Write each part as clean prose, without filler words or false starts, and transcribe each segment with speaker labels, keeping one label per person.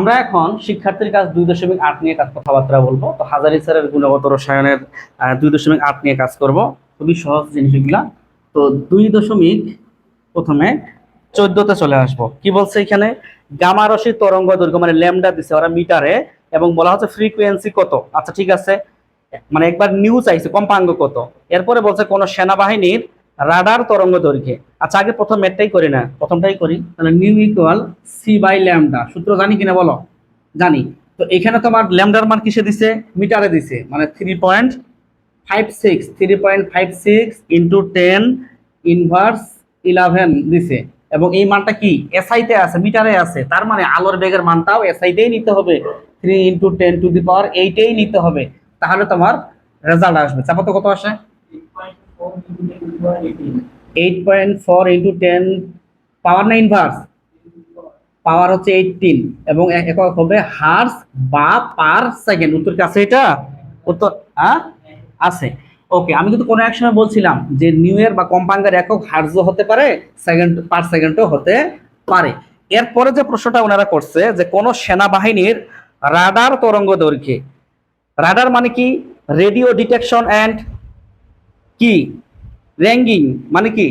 Speaker 1: আমরা এখন শিক্ষার্থীর কাজ 2.8 নিয়ে কথাবার্তা বলবো। তো হাজারী স্যারের গুণগত রসায়নের 2.8 নিয়ে কাজ করব। খুবই সহজ জিনিসগুলা। তো 2. প্রথমে 14তে চলে আসবো। কি বলছে এখানে? গামা রশ্মির তরঙ্গ দৈর্ঘ্য মানে ল্যামডা দিছে ওরা মিটারে, এবং বলা হচ্ছে ফ্রিকোয়েন্সি কত। আচ্ছা ঠিক আছে, মানে একবার নিউ চাইছে কম্পাঙ্ক কত। এরপরে বলছে কোন সেনাবাহিনীর রাডার তরঙ্গ দৈর্ঘ্যে। আচ্ছা আগে প্রথম ম্যাথটাই করি না, প্রথমটাই করি। তাহলে nu equal c by lambda, সূত্র জানি কিনা বলো? জানি। তো এখানে তোমার ল্যামডার মান কিসে দিছে? মিটারে দিছে, মানে 3.56 ইন্টু 10 ইনভার্স 11 দিছে। এবং এই মানটা কি এসআইতে আছে, মিটারে আছে। তার মানে আলোর বেগের মানটাও এসআইতেই নিতে হবে, 3 ইন্টু 10⁸ নিতে হবে। তাহলে তোমার রেজাল্ট আসবে। চাপা তো কত আসে? 8.4 ইন্টু 10 পাওয়ার না ইনভার্স, পাওয়ার হচ্ছে 18, এবং একক হবে হার্স বা পার সেকেন্ড। উত্তর কি আছে? এটা উত্তর আছে। ওকে, আমি কিন্তু কোনো এক সময় বলছিলাম যে নিউ এর বা কম্পাঙ্কের একক হার্জও হতে পারে, সেকেন্ড পার সেকেন্ডও হতে পারে। এরপরে যে প্রশ্নটা ওনারা করছে যে কোন সেনাবাহিনীর রাডার তরঙ্গ দৈর্ঘ্যে, রাডার মানে কি? রেডিও ডিটেকশন অ্যান্ড কি র্যাঙ্গিং, মানে কি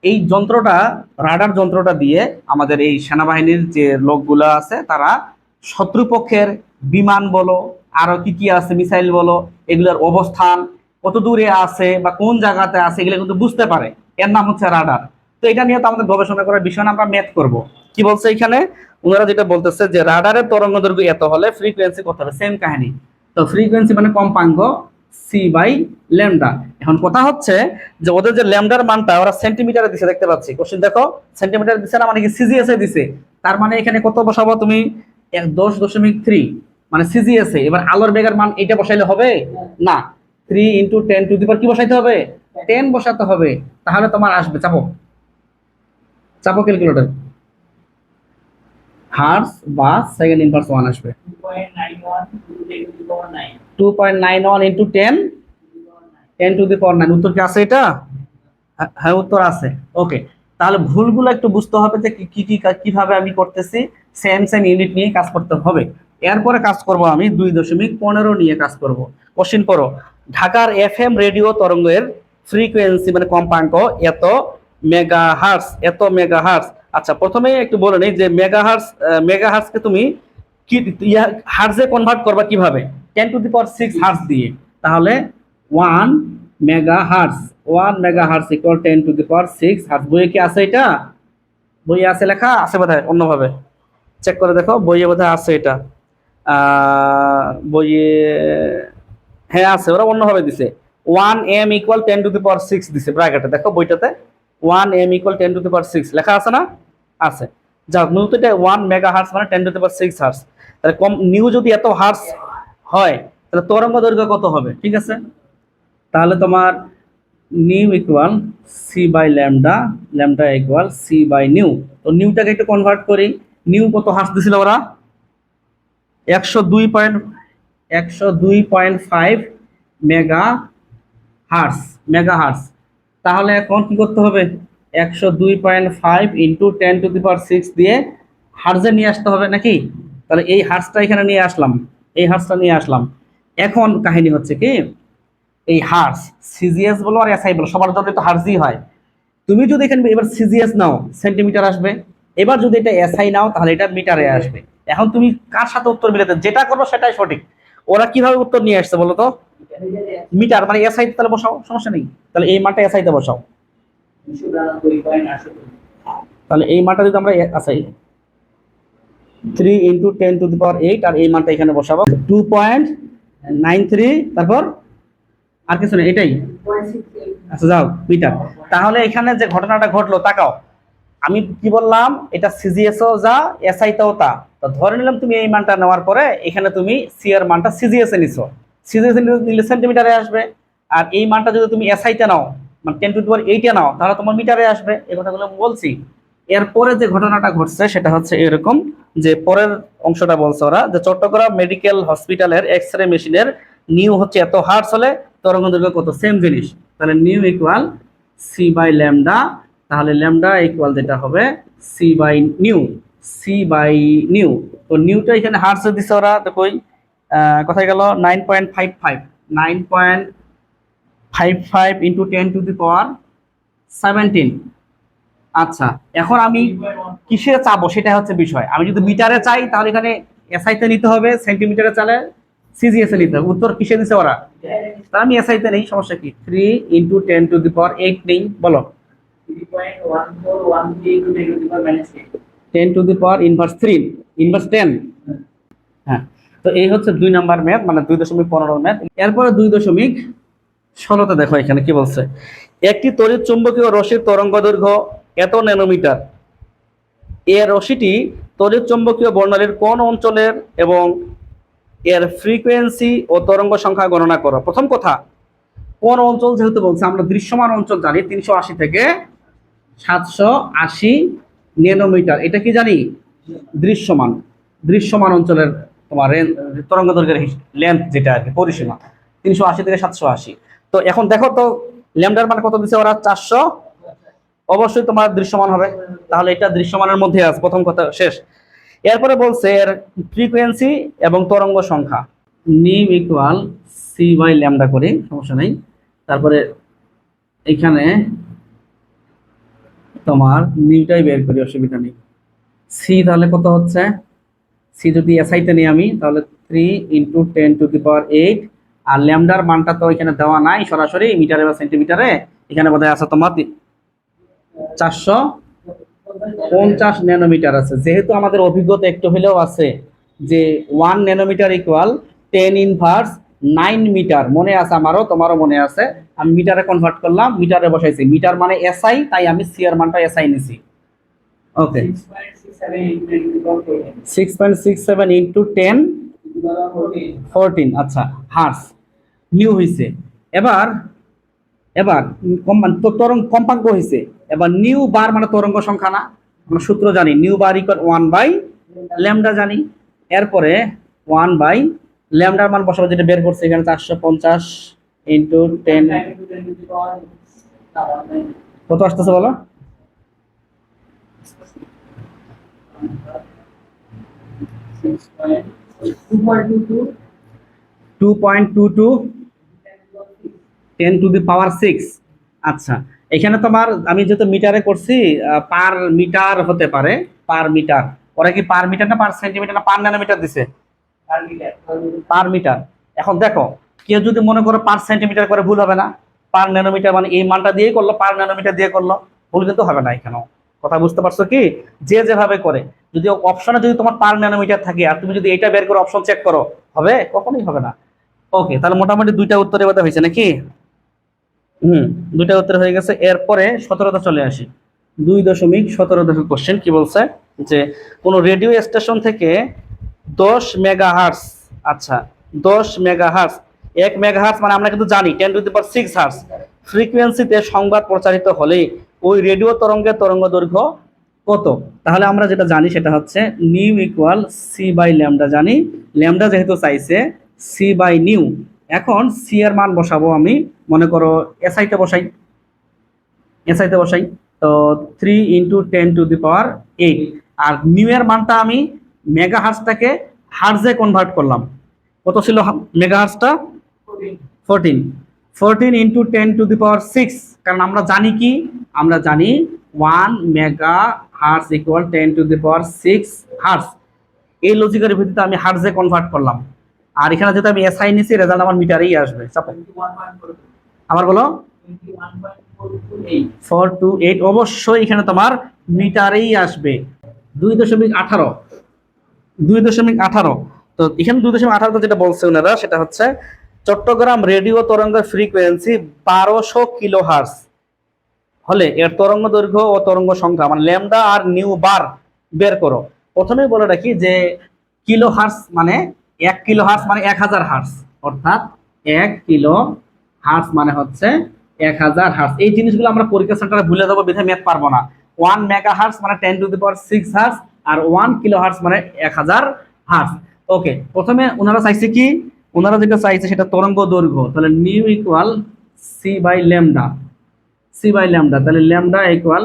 Speaker 1: এই যন্ত্রটা, রাডার যন্ত্রটা দিয়ে আমাদের এই সেনাবাহিনীর যে লোকগুলো আছে তারা শত্রুপক্ষের বিমান বলো, আরো কি কি আছে, মিসাইল বলো, এগুলোর অবস্থান কত দূরে আছে বা কোন জায়গাতে আছে এগুলো কিন্তু বুঝতে পারে। এর নাম হচ্ছে রাডার। তো এটা নিয়ে তো আমাদের গবেষণা করার বিষয় না, আমরা ম্যাথ করব। কি বলছে এখানে? ওনারা যেটা বলতেছে যে রাডারের তরঙ্গ দৈর্ঘ্য এত হলে ফ্রিকোয়েন্সি কত হবে, সেম কাহিনী। তো ফ্রিকোয়েন্সি মানে কম্পাঙ্ক সি বাই ল্যামডা। এখন কথা হচ্ছে যে ওদের যে ল্যামডার মানটা ওরা সেন্টিমিটারে দিছে, দেখতে পাচ্ছি কোশ্চেন দেখো, সেন্টিমিটার দিছে না, মানে কি সিজিএস এ দিছে। তার মানে এখানে কত বসাবো তুমি? 10.3 মানে সিজিএস এ। এবার আলোর বেগের মান এটা বসাইলে হবে না, 3 ইন্টু 10⁻, কি বসাইতে হবে? 10 বসাতে হবে। তাহলে তোমার আসবে, চাপো চাপো ক্যালকুলেটর, হার্স বা সেকেন্ড ইনভার্স 1 আসবে 2.91 ইন্টু 10⁻9। উত্তর কি আছে এটা? হ্যাঁ উত্তর আছে। ওকে, তাহলে ভুলগুলো একটু বুঝতে হবে যে কি কি কিভাবে আমি করতেছি। সেম সেম ইউনিট নিয়ে কাজ করতে হবে। এরপরে কাজ করব আমি 2.15 নিয়ে কাজ করব। কোশ্চেন করো, ঢাকার এফএম রেডিও তরঙ্গের ফ্রিকোয়েন্সি মানে কম্পাঙ্ক এত মেগাহার্টজ, এত মেগাহার্টজ। আচ্ছা প্রথমে একটু বলে নেই যে মেগাহার্টজ, মেগাহার্টজকে তুমি কি হার্টজে কনভার্ট করবা কিভাবে? 10⁶ হার্টজ দিয়ে। তাহলে 1 মেগাহার্টজ, 1 মেগাহার্টজ ইকুয়াল 10⁶ হার্টজ। বইয়ে কি আছে এটা? বইয়ে আছে লেখা? আছে বোধহয়, অন্যভাবে চেক করে দেখো, বইয়ে বোধহয় আছে এটা। বইয়ে হ্যাঁ আছে, ওরা অন্যভাবে দিছে। 1m ইকুয়াল 10⁶ দিছে ব্র্যাকেটে, দেখো বইটাতে 1m ইকুয়াল 10⁶ লেখা আছে না? আছে। যাক, মূলত এটা 1 মেগাহার্টজ মানে 10⁶ হার্টজ। তাহলে কম নিউ যদি এত হার্টজ হয় তাহলে তরঙ্গ দৈর্ঘ্য কত হবে? ঠিক আছে, তাহলে তোমার nu equal c by lambda, lambda equal c by nu. তো নিউটাকে একটু কনভার্ট করি। নিউ কত হার্টজ দিছিল ওরা? 102.5 মেগা হার্টজ, মেগা হার্টজ। তাহলে এখন কি করতে হবে? 102.5 ইন্টু 10⁶ দিয়ে হার্টজে নিয়ে আসতে হবে নাকি? তাহলে এই হার্টজটা এখানে নিয়ে আসলাম, এই হার্টজটা নিয়ে আসলাম। এখন কাহিনী হচ্ছে কি, এই হার্স সিজিএস বলো আর এসআই বলো, সবার জন্য তো হার্সই হয়। তুমি যদি এখানে এবার সিজিএস নাও সেন্টিমিটার আসবে, এবার যদি এটা এসআই নাও তাহলে এটা মিটারে আসবে। এখন তুমি কার সাথে উত্তর মিলাতে যেটা করবো সেটাই সঠিক। ওরা কিভাবে উত্তর নিয়ে আসছে বলো তো? মিটার মানে এসআই, তাহলে বসাও, সমস্যা নেই। তাহলে এই মানটা এসআইতে বসাও। তাহলে এই মানটা যদি আমরা আসাই 3 ইন্টু 10⁸, আর এই মানটা এখানে বসাবো 2.93, তারপর আর কিছু নেই, এটাই। আচ্ছা যাও মিটার। তাহলে এখানে যে ঘটনাটা ঘটলো তাকাও, আমি কি বললাম? এটা সিজিএসও যা এসআইতেও তা। তো ধরে নিলাম তুমি এই মানটা নেওয়ার পরে এখানে তুমি সি এর মানটা সিজিএস এ নিছো, সিজিএস নিলে সেন্টিমিটারে আসবে। আর এই মানটা যদি তুমি এসআইতে নাও মানে 10⁸ নাও তাহলে তোমার মিটারে আসবে। এই কথাগুলো বলছি। এরপরে যে ঘটনাটা ঘটছে সেটা হচ্ছে এরকম, যে পরের অংশটা বলছে ওরা যে চট্টগ্রাম মেডিকেল হসপিটালের এক্স রে মেশিনের নিউ হচ্ছে এত হার্টজ হলে তরঙ্গ দৈর্ঘ্য কত? সেম জিনিস। তাহলে nu equal c by lambda, তাহলে ল্যামডা ইকুয়াল যেটা হবে c by nu. C by nu. তো নিউটা এখানে হার্টসে দিছে ওরা, তো কই কোথায় গেল, 9.55, 9.55 ইন্টু 10⁻17। আচ্ছা, এখন আমি কিসে চাবো সেটা হচ্ছে বিষয়। আমি যদি মিটারে চাই তাহলে এখানে এসআইতে নিতে হবে, সেন্টিমিটারে চালে সিজিএস এ নিতে হবে। উত্তর কিসে দিছে ওরা, তা আমি এসআইতে নেই, সমস্যা কি, 3 × 10⁻8 নেই, বলো 10⁻³ ইনভার্স 10। হ্যাঁ, তো এই হচ্ছে 2 নাম্বার ম্যাথ, মানে 2.15 ম্যাথ। এরপরে 2.16তে দেখো এখানে কি বলছে, একটি তড়িৎ চুম্বকীয় রশ্মির তরঙ্গ দৈর্ঘ্য এত ন্যানোমিটার, এর রশ্মিটি তড়িৎ চুম্বকীয় বর্ণালীর কোন অঞ্চলের এবং এর ফ্রিকোয়েন্সি ও তরঙ্গ সংখ্যা গণনা করো। প্রথম কথা, কোন অঞ্চল যেহেতু বলছে, আমরা দৃশ্যমান অঞ্চল জানি 380 থেকে 780 ন্যানোমিটার, এটা কি জানি, দৃশ্যমান। দৃশ্যমান অঞ্চলের তোমার তরঙ্গ দৈর্ঘ্যের লেন্থ যেটা আর কি, পরিসীমা 380 থেকে 780। তো এখন দেখো তো ল্যামডার মান কত দিচ্ছে ওরা, 400, অবশ্যই তোমার দৃশ্যমান হবে, তাহলে এটা দৃশ্যমানের মধ্যে আছে, প্রথম কথা শেষ। এরপরে বলছে এর ফ্রিকোয়েন্সি এবং তরঙ্গ সংখ্যা, nu equal c by lambda করি, সমস্যা নেই। তারপরে এখানে তোমার নিউটাই বের করি, অসুবিধা নেই। সি তাহলে কত হচ্ছে, সি যদি এসআইতে নিই আমি তাহলে 3 × 10⁸, আর ল্যামডার মানটা তো এখানে দেওয়া নাই সরাসরি মিটারে বা সেন্টিমিটারে, এখানে বোধহয় আছে তোমার 450 ন্যানোমিটার আছে। যেহেতু আমাদের অভিজ্ঞতা একটু হলেও আছে যে 1 ন্যানোমিটার ইকুয়াল 10⁻৯ মিটার, মনে আছে আমারও, তোমারও মনে আছে। আমি মিটারে কনভার্ট করলাম, মিটারে বসাইছি, মিটার মানে এসআই, তাই আমি সি এর মানটা এসআই নিছি। ওকে, 6.67 ইন্টু 10⁻14, আচ্ছা, হার্স নিউ হয়েছে। এবার এবার কম্পাঙ্ক হয়েছে। এবার নিউ বার মানে তরঙ্গ সংখ্যা না, আমরা সূত্র জানি, নিউ বার ইকুয়াল 1/λ জানি। এরপরে 1/λ মান বসাবো, যেটা বের করছে এখানে 450 ইন্টু 10, কত আসতেছে বলো, 2.22 10⁻6। আচ্ছা, এখানে তোমার আমি যেহেতু মিটারে করছি, পার মিটার হতে পারে, পার মিটার। ওরা কি পার মিটার না পার সেন্টিমিটার না পার ন্যানোমিটার দিছে, পার মিটার। এখন দেখো, কেউ যদি মনে করো পার সেন্টিমিটার করে, ভুল হবে না, পার ন্যানোমিটার মানে এই মানটা দিয়েই করলো, পার ন্যানোমিটার দিয়ে করলো, ভুল কিন্তু হবে না এখানেও। কথা বুঝতে পারছো কি, যে যেভাবে করে, যদি অপশনে যদি তোমার পার ন্যানোমিটার থাকে আর তুমি যদি এটা বের করো, অপশন চেক করো, হবে, কখনোই হবে না। ওকে, তাহলে মোটামুটি 2টা উত্তর এবার হয়েছে নাকি, 2টা উত্তর হয়ে গেছে। এরপরে 17টা চলে আসি, 2.17 দেখো কোশ্চেন কি বলছে, যে কোন রেডিও স্টেশন থেকে 10 মেগাহার্টজ, আচ্ছা 10 মেগাহার্টজ, 1 মেগাহার্টজ মানে আমরা কিন্তু জানি 10⁶ হার্টজ ফ্রিকোয়েন্সিতে সংবাদ প্রচারিত হলে ওই রেডিও তরঙ্গের তরঙ্গ দৈর্ঘ্য কত। তাহলে আমরা যেটা জানি সেটা হচ্ছে nu equal c by lambda জানি, ল্যামডা যেহেতু চাইছে সি বাই নিউ। এখন সি এর মান বসাবো আমি, মনে করো এসআইতে বসাই, এসআইতে বসাই, তো 3 × 10⁸, আর নিউ এর মানটা আমি মেগাহার্টজটাকে হার্টজে কনভার্ট করলাম, কত ছিল মেগাহার্টজটা, 14, 14 × 10⁶, কারণ আমরা জানি কি, আমরা জানি 1 মেগাহার্টজ ইকুয়াল 10⁶ হার্টজ। এই লজিকের ভিত্তিতে আমি হার্টজে কনভার্ট করলাম, আর এখানে যেটা আমি এসআই নিছি, রেজাল্ট আমার মিটারেই আসবে। আবার বলো, 428, অবশ্যই এখানে তোমার মিটারেই আসবে। 2.18, 2.18, তো এখানে 2.18 যেটা বলছে ওনারা সেটা হচ্ছে চট্টগ্রাম রেডিও তরঙ্গের ফ্রিকোয়েন্সি 1200 কিলোহার্টজ হলে এর তরঙ্গ দৈর্ঘ্য ও তরঙ্গ সংখ্যা, মানে ল্যামডা আর নিউ বার বের করো। প্রথমেই বলে রাখি যে কিলো হার্টজ মানে 1 কিলো হার্টজ মানে 1000 হার্টজ, অর্থাৎ 1 কিলো হার্টজ মানে হচ্ছে 1000 হার্টজ। এই জিনিসগুলো আমরা পরীক্ষা সেন্টারে ভুলে যাবো, বিধায় ম্যাথ পারবো না। 1 মেগাহার্টজ মানে 10⁶ হার্টজ, আর 1 কিলো হার্টজ মানে 1000 হার্টজ। ওকে, প্রথমে ওনারা চাইছে কি, ওনারা যেটা চাইছে সেটা তরঙ্গ দৈর্ঘ্য, তাহলে nu equal c by lambda, c by lambda, তাহলে lambda equal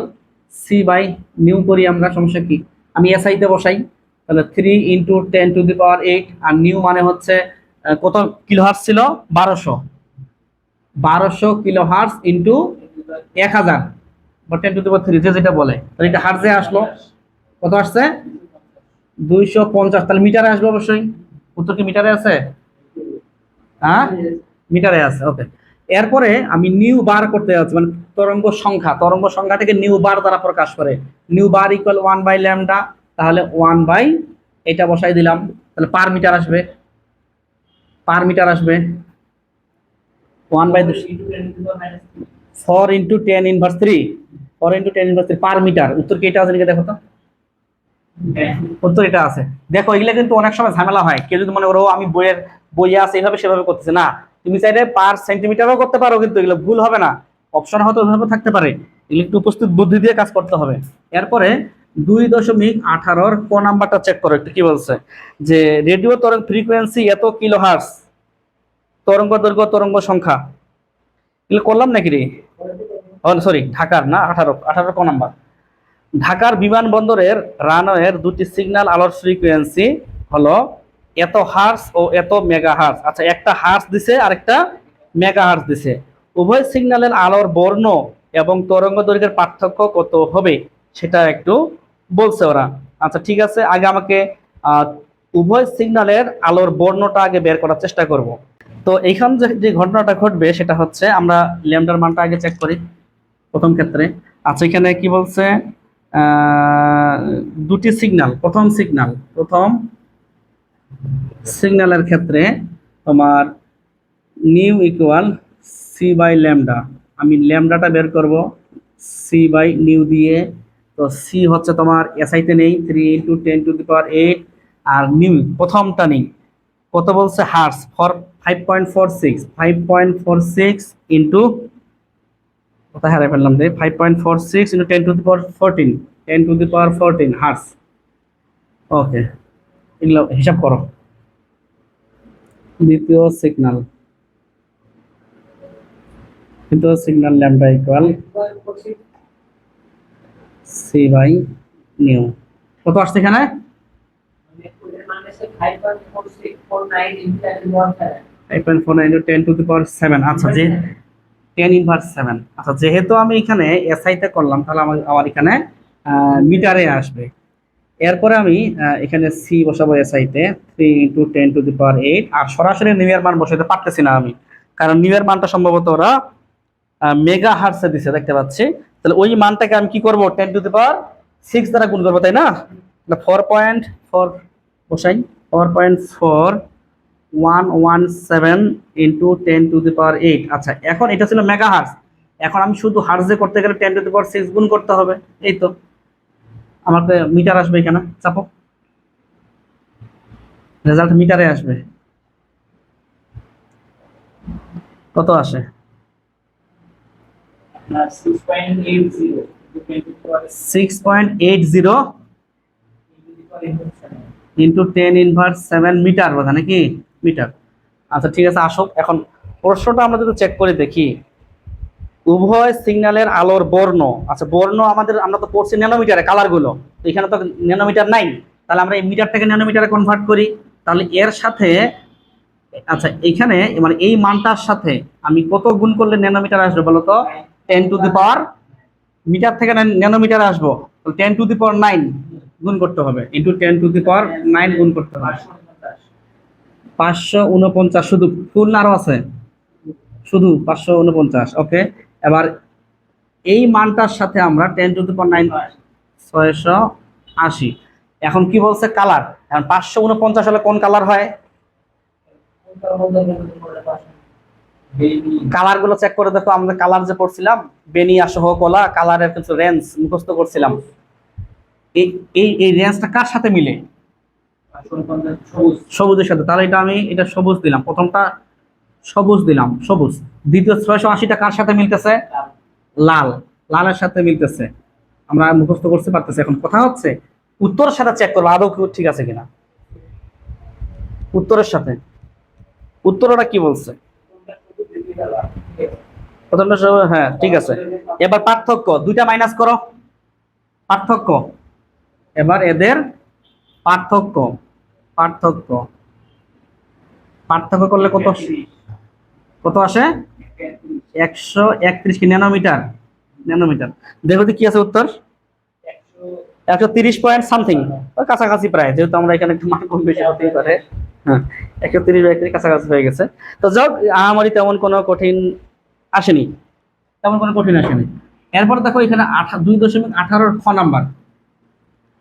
Speaker 1: c by nu করি আমরা, সমস্যা কি, আমি এসআই তে বসাই, তাহলে 3 × 10⁸ আর নিউ মানে হচ্ছে কত কিলোহার্টজ ছিল, 1200 কিলোহার্টজ ইন্টু 1000 বা 10⁻³ যেটা বলে, তাহলে এটা হার্জে আসলো, কত আসছে 250, তাহলে মিটারে আসবে অবশ্যই। উত্তর কি মিটারে আছে? হ্যাঁ, মিটারে আছে। ওকে, এরপরে আমি নিউ বার করতে যাচ্ছি, মানে তরঙ্গ সংখ্যাটাকে নিউ বার দ্বারা প্রকাশ করে। নিউ বার ইকুয়াল 1/λ, তাহলে 1 এটা বসাই দিলাম, তাহলে পার মিটার আসবে, 1/2 4 × 10⁻³ 4 × 10⁻³ পার মিটার। উত্তর কি এটা আছে নাকি দেখো তো? উত্তর এটা আছে। দেখো এগুলা কিন্তু অনেক সময় ঝামেলা হয়, কেউ যদি মনে করো আমি বইয়ে আছে এইভাবে সেভাবে করতেছে না, তুমি চাইলে পার সেন্টিমিটারও করতে পারো, কিন্তু এগুলো ভুল হবে না, অপশন হয়তো ওইভাবে থাকতে পারে, এগুলো একটু উপস্থিত বুদ্ধি দিয়ে কাজ করতে হবে। এরপরে 2.18 ক নাম্বারটা চেক করো একটু, কি বলছে যে রেডিও তরঙ্গ ফ্রিকোয়েন্সি এত কিলোহার্টজ, তরঙ্গ দৈর্ঘ্য তরঙ্গ সংখ্যা, এগুলো করলাম নাকি রে? সরি, ঢাকার না, 18 ক নাম্বার। ঢাকার বিমানবন্দরের রানওয়ের দুটি সিগন্যাল আলোর ফ্রিকোয়েন্সি হলো এত হার্স ও এত মেগাহার্স। আচ্ছা, একটা হার্স দিছে আর একটা মেগাহার্স দিছে, উভয় সিগন্যালের আলোর বর্ণ এবং তরঙ্গ দৈর্ঘ্যের পার্থক্য কত হবে সেটা একটু বলছে ওরা। আচ্ছা ঠিক আছে, আগে আমাকে উভয় সিগন্যালের আলোর বর্ণটা আগে বের করার চেষ্টা করব। তো এইখান যে ঘটনাটা ঘটবে সেটা হচ্ছে, আমরা ল্যামডার মানটা আগে চেক করি প্রথম ক্ষেত্রে। আচ্ছা, এখানে কি বলছে, দুটি সিগন্যাল, প্রথম সিগন্যালের ক্ষেত্রে তোমার নিউ ইকুয়াল c/λ। আমি ল্যামডাটা বের করব c/নিউ দিয়ে। তো সি হচ্ছে তোমার এসআইতে নেই, 3 × 10⁸, আর নিউ প্রথমটা নেই, কত বলছে হার্স, 5.46 ইন্টু, কোথায় হারাই ফেললাম রে, 5.46 ইন্টু 10⁻14 হার্স। ওকে, এগুলো হিসাব করো। দ্বিতীয় সিগন্যাল ল্যামডা ইকুয়াল c/নিউ, কত আসছে এখানে? 5.49 × 10⁻7। আচ্ছা, যে 10⁻7। আচ্ছা, যেহেতু আমি এখানে এসআইতে করলাম, তাহলে আমার এখানে মিটারে আসবে। এরপরে আমি এখানে সি বসাবো এসআইতে, 3 × 10⁸, আর সরাসরি নিউ এর মান বসাতে পারতেছি না আমি, কারণ নিউ এর মানটা সম্ভবত ওরা মেগা হার্টসে দিছে দেখতে পাচ্ছি। তাহলে ওই মানটাকে আমি কি করব, 10⁻6 দ্বারা গুণ করবো, তাই না? 4.4 বসাই, 4.4117 ইন্টু 10⁸। আচ্ছা, এখন এটা ছিল মেগা হার্টস, এখন আমি শুধু হার্টজে করতে গেলে 10⁻6 গুণ করতে হবে। এই তো আমাকে মিটার আসবে, এখানে চাপো, রেজাল্ট মিটারে আসবে। কত আসে? 6.80 ইন্টু 10⁻7 মিটার, বোঝা নাকি মিটার। আচ্ছা ঠিক আছে, আসো এখন প্রশ্নটা আমরা যদি চেক করে দেখি, উভয় সিগন্যালের আলোর বর্ণ, আচ্ছা বর্ণ আমাদের, আমরা তো পড়ছি ন্যানোমিটারে কালার গুলো, তো এখানে তো ন্যানোমিটার নাই, তাহলে আমরা এই মিটারটাকে ন্যানোমিটারে কনভার্ট করি। তাহলে এর সাথে, আচ্ছা এইখানে মানে এই মানটার সাথে আমি কত গুণ করলে ন্যানোমিটার আসবে বলো তো? 10⁻, মিটার থেকে ন্যানোমিটার আসবো, 10⁹ গুণ করতে হবে, ইন্টু 10⁹ গুণ করতে হবে। 549, শুধু ফুল আরো আছে, শুধু 549। ওকে, এবার এই মানটার সাথে আমরা 10⁹ 680। এখন কি বলছে কালার, এখন 549 হলে কোন কালার হয়? কালার গুলো চেক করে দেখো, আমরা কালার যে পড়ছিলাম বেনি আসহ কলা, কালারের কিছু রেঞ্জ মুখস্থ করছিলাম, এই রেঞ্জটা কার সাথে মিলে? সবুজের সাথে। তাহলে এটা সবুজ দিলাম, প্রথমটা সবুজ দিলাম, সবুজ। দ্বিতীয় 680টা কার সাথে মিলতেছে? লালের সাথে মিলতেছে, আমরা মুখস্থ করতে পারতেছি। এখন কথা হচ্ছে উত্তরের সাথে চেক করবো আদৌ ঠিক আছে কিনা, উত্তরের সাথে। উত্তর ওরা কি বলছে? প্রথমটা হ্যাঁ ঠিক আছে। এবার পার্থক্য, দুইটা মাইনাস করো, পার্থক্য এবার এদের পার্থক্য পার্থক্য পার্থক্য করলে কত কত আসে? 131 কি ন্যানোমিটার? ন্যানোমিটার। দেখো তো কি আছে উত্তর। 130 পয়েন্ট সামথিং, ওই কাছাকাছি প্রায়, যেহেতু আমরা এখানে একটু মান কম বেশি হতেই পারে। হ্যাঁ, 130 কাছাকাছি হয়ে গেছে। তো যাক, আমারই তেমন কোনো কঠিন আসেনি, তেমন কোনো কঠিন আসেনি। এরপর দেখো এখানে 2.18 খ নাম্বার,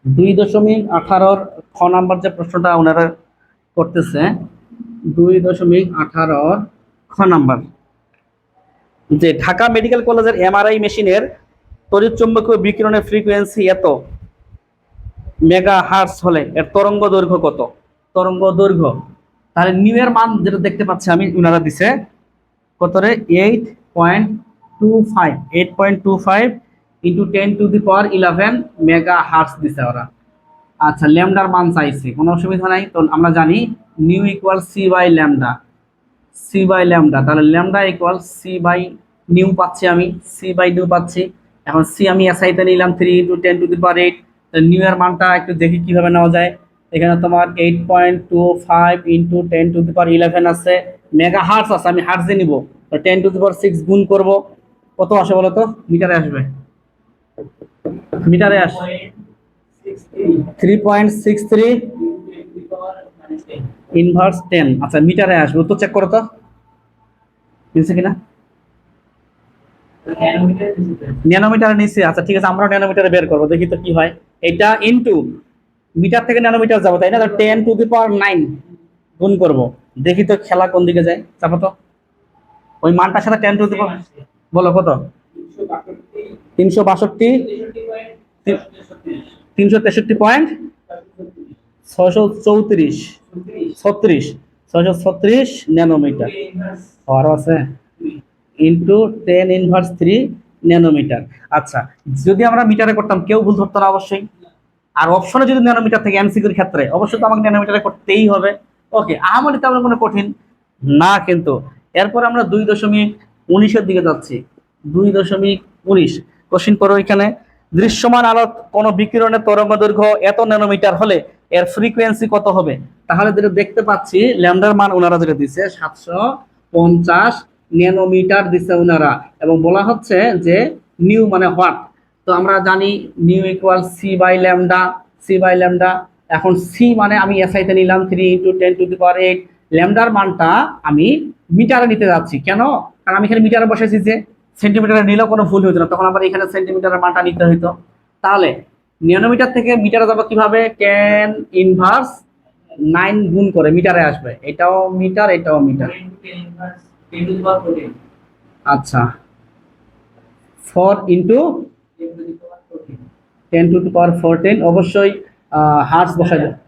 Speaker 1: 2.18 খ নাম্বার যে প্রশ্নটা ওনারা করতেছে, 2.18 খ নাম্বার, যে ঢাকা মেডিকেল কলেজের এমআরআই মেশিনের তড়িৎ চুম্বকীয় বিকিরণের ফ্রিকোয়েন্সি এত মেগা হার্টজ হলে এর তরঙ্গ দৈর্ঘ্য কত? তরঙ্গ দৈর্ঘ্য, তাহলে নিউ এর মান যেটা দেখতে পাচ্ছি আমি, ওনারা দিছে কত রে? 8.25, 8.25 ইন্টু 10⁻11 মেগা হার্টজ দিছে ওরা। আচ্ছা, ল্যামডার মান চাইছে, কোনো অসুবিধা নাই। তো আমরা জানি nu equal c by lambda, c by lambda, তাহলে lambda equal c by nu পাচ্ছি আমি, সি বাই নিউ পাচ্ছি। এখন সি আমি এসআইতে নিলাম 3 × 10⁻8, নিউ এর মানটা একটু দেখি কিভাবে নেওয়া যায়। এখানে তোমার 8.25 ইন্টু 10⁻11 আছে, মেগা হার্টস আছে, আমি হার্টসে নিব, 10⁻6 গুণ করব, কত আসে বলো তো? মিটারে আসবে, মিটারে আসে 3.63 ইনভার্স 10। আচ্ছা, মিটারে আসবে, উত্তর চেক করো তো নিচে কিনা। ন্যানোমিটার নিচে, আচ্ছা ঠিক আছে, আমরা ন্যানোমিটারে বের করবো, দেখি তো কি হয়। এটা ইনটু মিটার থেকে ন্যানোমিটার যাবো, তাই না? 10⁻9 গুণ করব, দেখি তো খেলা কোন দিকে যায়। চাপো তো ওই মানটার সাথে 10⁻, বলো কত? 362, 363.634, 636 ন্যানোমিটার। আরো আছে ইন্টু 10⁻³ ন্যানোমিটার। আচ্ছা, যদি আমরা মিটারে করতাম কেউ ভুল ধরতো না অবশ্যই। আর অপশনে যদি ন্যানোমিটার থেকে এমসিকিউর ক্ষেত্রে অবশ্যই তো আমাকে ন্যানোমিটারে করতেই হবে। ওকে, আমাদের তেমন কোনো কঠিন না কিন্তু। এরপর আমরা 2.19-এর দিকে যাচ্ছি। 2.19 কোশ্চিন করো এখানে, দৃশ্যমান আলোর কোন বিকিরণের তরঙ্গ দৈর্ঘ্য এত ন্যানোমিটার হলে এর ফ্রিকোয়েন্সি কত হবে? তাহলে যেটা দেখতে পাচ্ছি ল্যামডার মান ওনারা যেটা দিচ্ছে 750 ন্যানোমিটার দিচ্ছে ওনারা, এবং বলা হচ্ছে যে নিউ মানে হোয়াট। তো আমরা জানি nu equal c by lambda, c by lambda. এখন সি মানে আমি এসআইতে নিলাম 3 × 10⁸, ল্যামডার মানটা আমি মিটারে নিতে যাচ্ছি। কেন? কারণ আমি এখানে মিটারে বসেছি, যে সেন্টিমিটারে নিলেও কোনো ভুল হতো না, তখন আবার এখানে সেন্টিমিটারের মানটা নিতে হইতো। তাহলে ন্যানোমিটার থেকে মিটারে যাবো কিভাবে? 10⁹ গুণ করে মিটারে আসবে, এটাও মিটার, এটাও মিটার। আচ্ছা, 4 ইন্টু 10⁻14, অবশ্যই হার্টস বসাই দিলাম,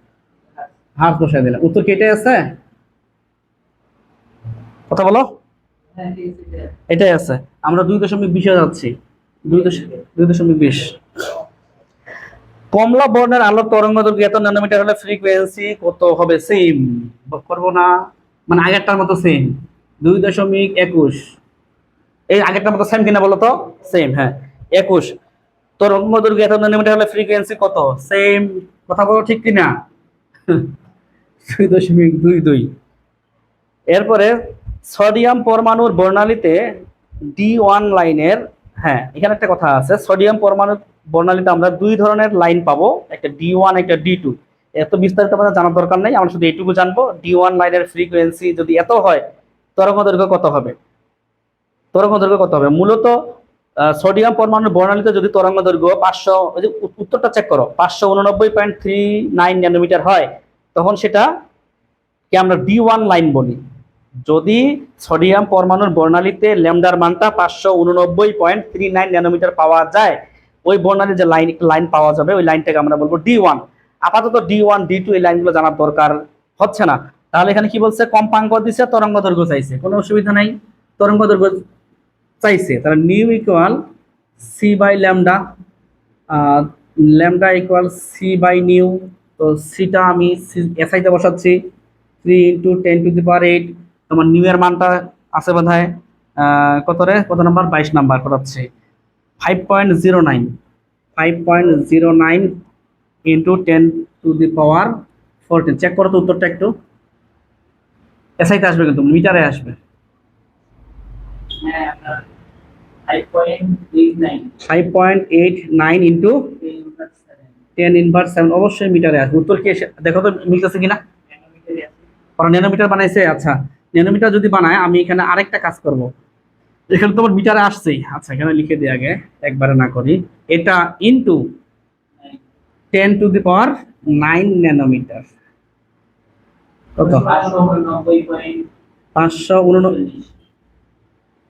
Speaker 1: হার্টস বসাই দিলাম। উত্তর কি এটাই আছে? কথা বলো, এটাই আছে। আমরা 2.20 যাচ্ছি, 2.20। কমলা বর্ণের আলোর তরঙ্গ দৈর্ঘ্য এত ন্যানোমিটার হলে ফ্রিকোয়েন্সি কত হবে? সেম করবো না, মানে আগেরটার মতো সেম। 2.21, এই আগেরটার মতো সেম কিনা বলো তো? সেম, হ্যাঁ 21। তরঙ্গ দৈর্ঘ্য এত ন্যানোমিটার হলে ফ্রিকোয়েন্সি কত? সেম, কথা বলো ঠিক কিনা? 2.22। এরপরে সোডিয়াম পরমাণুর বর্ণালীতে D1 লাইনের, হ্যাঁ এখানে একটা কথা আছে, সোডিয়াম পরমাণুর বর্ণালীতে আমরা দুই ধরনের লাইন পাবো, একটা D1 একটা D2। এত বিস্তারিত আমাদের জানার দরকার নাই, আমরা শুধু এইটুকু জানবো D1 লাইনের ফ্রিকোয়েন্সি যদি এত হয় তরঙ্গ দৈর্ঘ্য কত হবে? তরঙ্গ দৈর্ঘ্য কত হবে? মূলত সোডিয়াম পরমাণুর বর্ণালীতে যদি তরঙ্গ দৈর্ঘ্য 500, উত্তরটা চেক করো, 589.39 ন্যানোমিটার হয়, তখন সেটা কে আমরা D1 লাইন বলি। যদি সোডিয়াম পরমাণুর বর্ণালীতে ল্যামডার মানটা 589.39 ন্যানোমিটার পাওয়া যায়, ওই বর্ণালীর যে লাইন পাওয়া যাবে ওই লাইনটাকে আমরা বলবো D1। আপাতত D1 D2 এই লাইনগুলো জানার দরকার হচ্ছে না। তাহলে এখানে কি বলছে? কম্পাঙ্ক দিচ্ছে, তরঙ্গ দৈর্ঘ্য চাইছে, কোনো অসুবিধা নাই, তরঙ্গ দৈর্ঘ্য চাইছে। তাহলে nu equal c by lambda, lambda equal c by nu. তো সিটা আমি এসআইতে বসাচ্ছি 3 × 10⁸। তোমার নিউ এর মানটা আছে বোধহয় কত রে, কত নাম্বার? 22 নাম্বার করাচ্ছে, 5.09, 5.09 ইন্টু 10⁻14। চেক করো তো উত্তরটা একটু। এসআইতে আসবে কিন্তু মিটারে আসবে। 5.89 ইন্টু 10⁻7 অবশ্যই মিটারে আসবে। উত্তর কি দেখো তো মিলতেছে কিনা। ওরা ন্যানোমিটার বানাইছে। আচ্ছা, ন্যানোমিটার যদি বানায় আমি এখানে আরেকটা কাজ করব। এখানে তোমার মিটারে আসছেই। আচ্ছা, এখানে লিখে দিই আগে, একবারে না করি। এটা ইন্টু 10⁻9 ন্যানোমিটার। কত?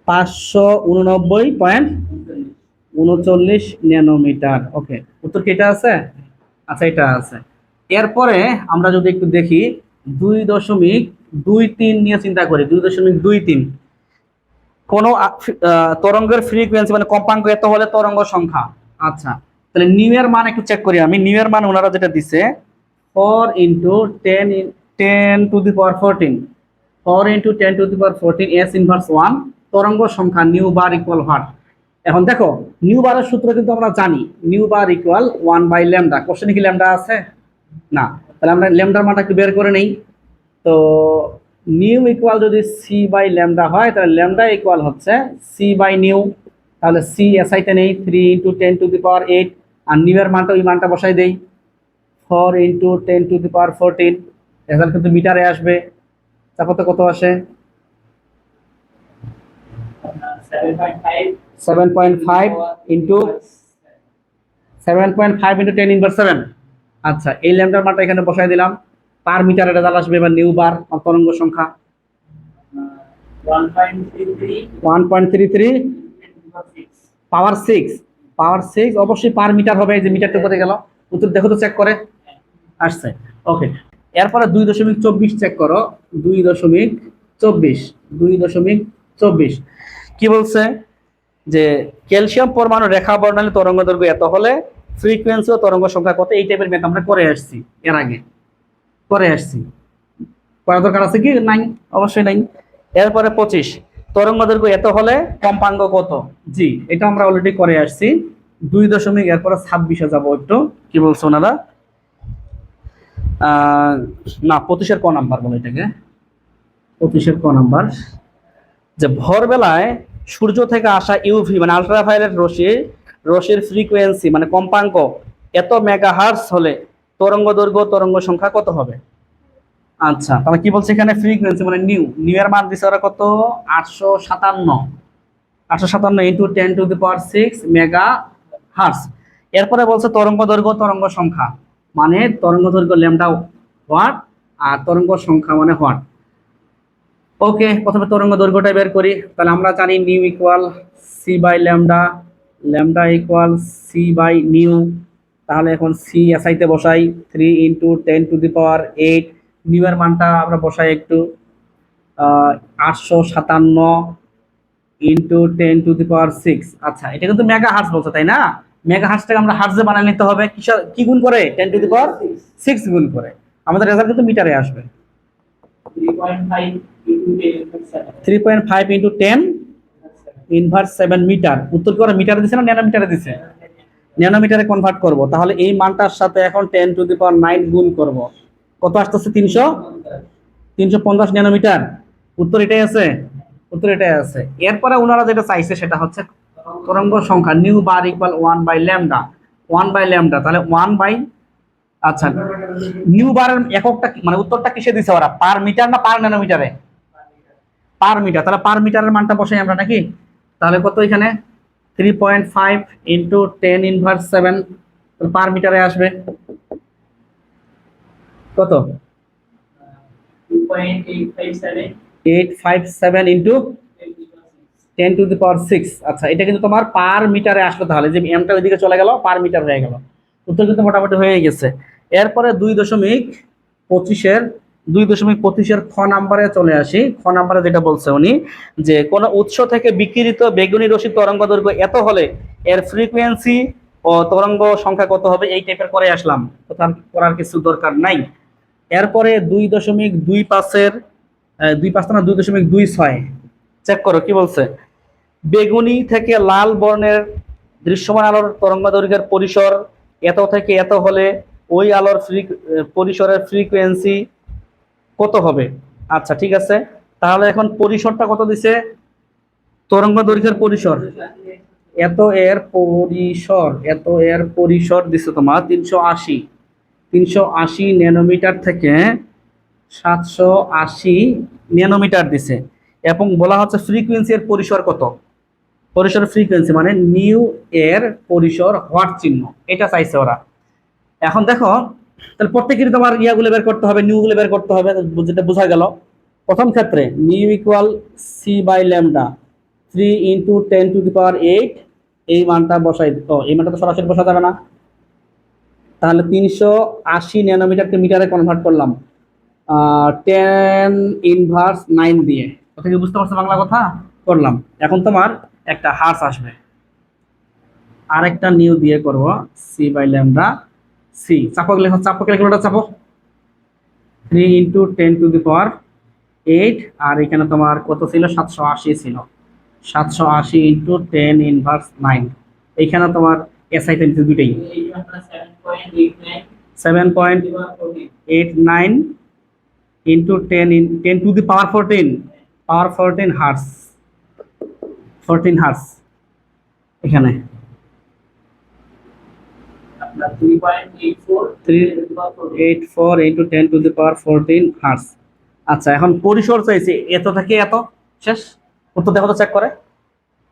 Speaker 1: 589.39 ন্যানোমিটার। ওকে, উত্তর কি এটা আছে? আচ্ছা, এটা আছে। এরপরে আমরা যদি একটু দেখি 2.23 নিয়ে চিন্তা করি। 2.23 কোন তরঙ্গের ফ্রিকোয়েন্সি মানে কম্পাঙ্ক এত হলে তরঙ্গ সংখ্যা। আচ্ছা, তাহলে নিউ এর মান একটু চেক করি আমি। নিউ এর মান ওনারা যেটা দিছে 4 ইন্টু 10⁻14, 4 ইন্টু 10⁻14 এস ইনভার্স 1 তরঙ্গ সংখ্যা নিউ বার ইকুয়াল হোয়াট। এখন দেখো নিউ বারের সূত্র কিন্তু আমরা জানি, নিউ বার ইকুয়াল 1/λ। কোশ্চেনে কি ল্যামডা আছে? না। তাহলে আমরা ল্যামডার মানটা একটু বের করে নেই। তো নিউ ইকুয়াল যদি সি বাই ল্যামডা হয়, তাহলে ল্যামডা ইকুয়াল হচ্ছে সি বাই নিউ। তাহলে সি এসআইতে নেই 3 ইন্টু 10⁸, আর নিউ এর মানটা ওই মানটা বসাই দেই 4 ইন্টু 10⁻14। রেজাল্ট কিন্তু মিটারে আসবে। তারপর কত আসে? 7.5 ইন্টু 10⁻7। আচ্ছা, এই ল্যামডার মানটা এখানে বসাই দিলাম। পার মিটারে রেজাল্ট আসবে এবার নিউ বার তরঙ্গ সংখ্যা 1.33 পাওয়ার 6 অবশ্যই পার মিটার হবে। এই যে মিটারটা কোথায় গেল? উত্তর দেখো তো, চেক করে আসছে। ওকে, এরপরে 2.24 চেক করো। 2.24 কি বলছে? যে ক্যালসিয়াম পরমাণু রেখা বর্ণালী তরঙ্গ দৈর্ঘ্য এত হলে ফ্রিকোয়েন্সি ও তরঙ্গ সংখ্যা কত। এই টাইপের ম্যাথ আমরা করে আসছি, এর আগে করে আসছি। করার দরকার আছে কি? নাই, অবশ্যই নাই। এরপরে 25 তরঙ্গ দৈর্ঘ্য এত হলে কম্পাঙ্ক কত। জি, এটা আমরা অলরেডি করে আসছি। 2 এরপরে 26 যাবো একটু। কি বলছো ওনারা? না, 25-এর ক নাম্বার বলো এটাকে? 25-এর ক নাম্বার যে ভোরবেলায় সূর্য থেকে আসা ইউভি মানে আলট্রাভায়োলেট রশ্মির ফ্রিকোয়েন্সি মানে কম্পাঙ্ক এত মেগাহার্টজ হলে তরঙ্গ দৈর্ঘ্য তরঙ্গ সংখ্যা কত হবে। আচ্ছা, তাহলে কি বলছে এখানে? ফ্রিকোয়েন্সি মানে নিউ এর মান দিছে ওরা কত? 857 ইন্টু 10⁶ মেগা হার্টজ। এরপরে বলছে তরঙ্গ দৈর্ঘ্য তরঙ্গ সংখ্যা মানে তরঙ্গ দৈর্ঘ্য ল্যামডা হোয়াট আর তরঙ্গ সংখ্যা মানে হোয়াট। ওকে, প্রথমে তরঙ্গ দৈর্ঘ্যটা বের করি। তাহলে আমরা জানি nu equal c by lambda, lambda equal c by nu. তাহলে এখন সি এসআইতে বসাই 3 ইন্টু 10⁸। নিউ এর মানটা আমরা বসাই একটু 857 ইন্টু 10⁶। আচ্ছা, এটা কিন্তু মেগা হার্টজ বলছে, তাই না? মেগা হার্টজটাকে আমরা হার্টজে বানিয়ে নিতে হবে। কি গুণ করে? 10⁶ গুণ করে। আমাদের রেজাল্ট কিন্তু মিটারে আসবে। 3.5 ইন্টু 10⁻7 মিটার। উত্তর কি ওরা মিটারে দিছে না ন্যানোমিটারে দিছে? ন্যানোমিটারে কনভার্ট করব। তাহলে এই মানটার সাথে এখন 10⁹ গুণ করব। কত আসতেছে? 350 ন্যানোমিটার। উত্তর এটাই আছে। উত্তর এটাই আছে। এরপরে ওনারা যেটা চাইছে সেটা হচ্ছে তরঙ্গ সংখ্যা নিউ বার ইকুয়াল 1/λ। তাহলে 1 বাই, আচ্ছা, নিউ বারের এককটা মানে উত্তরটা কিসে দিছে ওরা? পার মিটার না পার ন্যানোমিটারে? Per metre. তাহলে পার মিটারের মানটা বসাই আমরা নাকি? তাহলে কত এখানে? 3.5 ইন্টু 10⁻7 পার মিটারে আসবে কত? 857 ইন্টু 10⁶। আচ্ছা, এটা কিন্তু তোমার পার মিটারে আসলো। তাহলে যে এমটা ওইদিকে চলে গেল, পার মিটার হয়ে গেল। উত্তর কিন্তু মোটামুটি হয়ে গেছে। এরপরে 2.25-এর খ নাম্বারে চলে আসি। খ নাম্বারে যেটা বলছে উনি যে কোন উৎস থেকে বিকিরিত বেগুনি রশ্মির তরঙ্গ দৈর্ঘ্য এত হলে এর ফ্রিকোয়েন্সি ও তরঙ্গ সংখ্যা কত হবে। এই টাইপের করে আসলাম, কোথাও করার কিছু দরকার নাই। এরপরে 2.25-এর 2.5 না 2.26 চেক করো কি বলছে। বেগুনি থেকে লাল বর্ণের দৃশ্যমান আলোর তরঙ্গ দৈর্ঘ্যের পরিসর এত থেকে এত হলে ওই আলোর পরিসরের ফ্রিকোয়েন্সি কত হবে? আচ্ছা ঠিক আছে, তাহলে এখন পরিসরটা কত দিছে? তরঙ্গ দৈর্ঘ্যের পরিসর, এত এর পরিসর দিছে তোমার 380, 380 ন্যানোমিটার থেকে 780 ন্যানোমিটার দিছে, এবং বলা হচ্ছে ফ্রিকোয়েন্সি এর পরিসর কত? পরিসর ফ্রিকোয়েন্সি মানে নিউ এর পরিসর হোয়াট চিহ্ন, এটা চাইছে ওরা। এখন দেখো, তাহলে প্রত্যেকেরই তোমার ইয়াগুলো বের করতে হবে, নিউ গুলো বের করতে হবে, যেটা বোঝা গেল। প্রথম ক্ষেত্রে nu equal c by lambda 3 into 10⁸, এই মানটা বসাই, এই মানটা তো সরাসরি বসা যাবে না, তাহলে 380 ন্যানোমিটারকে মিটারে কনভার্ট করলাম 10⁹ দিয়ে। কথা কি বুঝতে পারছো বাংলা কথা? করলাম। এখন তোমার একটা হার্স আসবে, আরেকটা নিউ দিয়ে করব সি বাই ল্যামডা সি, চাপক লেখো, চাপক ক্যালকুলেটর চাপো, 3 ইন্টু 10⁸, আর এখানে তোমার কত ছিল? 780 ছিল, 780 ইন্টু 10⁹, এইখানে তোমার এসআই পেন্সিল দুইটাই 7.89 ইন্টু 10⁻14 হার্স, 14 হার্স এখানে 384 ইন্টু 10⁻14 হার্স। আচ্ছা, এখন পরিসর চাইছে এত থেকে এত, শেষ। উত্তর দেখো তো, চেক করে,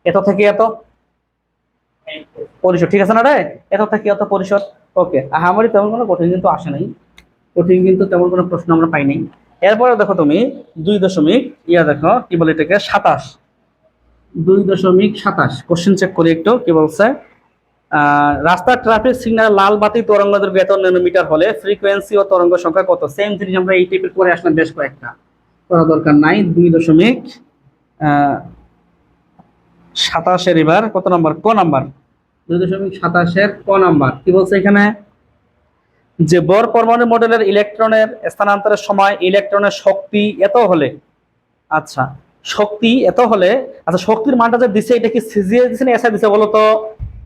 Speaker 1: এত থেকে এত পরিসর, ঠিক আছে না রে? এত থেকে এত পরিসর, ওকে। আমারই তেমন কোনো কঠিন কিন্তু আসে নাই, কঠিন কিন্তু তেমন কোনো প্রশ্ন আমরা পাই নাই। এরপরে দেখো তুমি 2 দেখো কি বলে এটাকে, 27, 2.27 কোশ্চেন চেক করি একটু, কি বলছে? রাস্তার ট্রাফিক সিগন্যাল লাল বাতি তরঙ্গ দৈর্ঘ্য এত ন্যানোমিটার হলে ফ্রিকোয়েন্সি ও তরঙ্গ সংখ্যা কত? সেম জিনিস আমরা এই টাইপের করে আসলাম, বেশ কয়েকটা, করা দরকার নাই। 2.27 এবার কত নাম্বার? ক নাম্বার, 2.27 ক নাম্বার কি বলছে এখানে? যে বর পরমাণু মডেলের ইলেকট্রনের স্থানান্তরের সময় ইলেকট্রনের শক্তি এত হলে, আচ্ছা শক্তি এত হলে, আচ্ছা শক্তির মানটা যে দিছে এটা কি সিজিএ দিছে না এসআই দিছে বলো তো?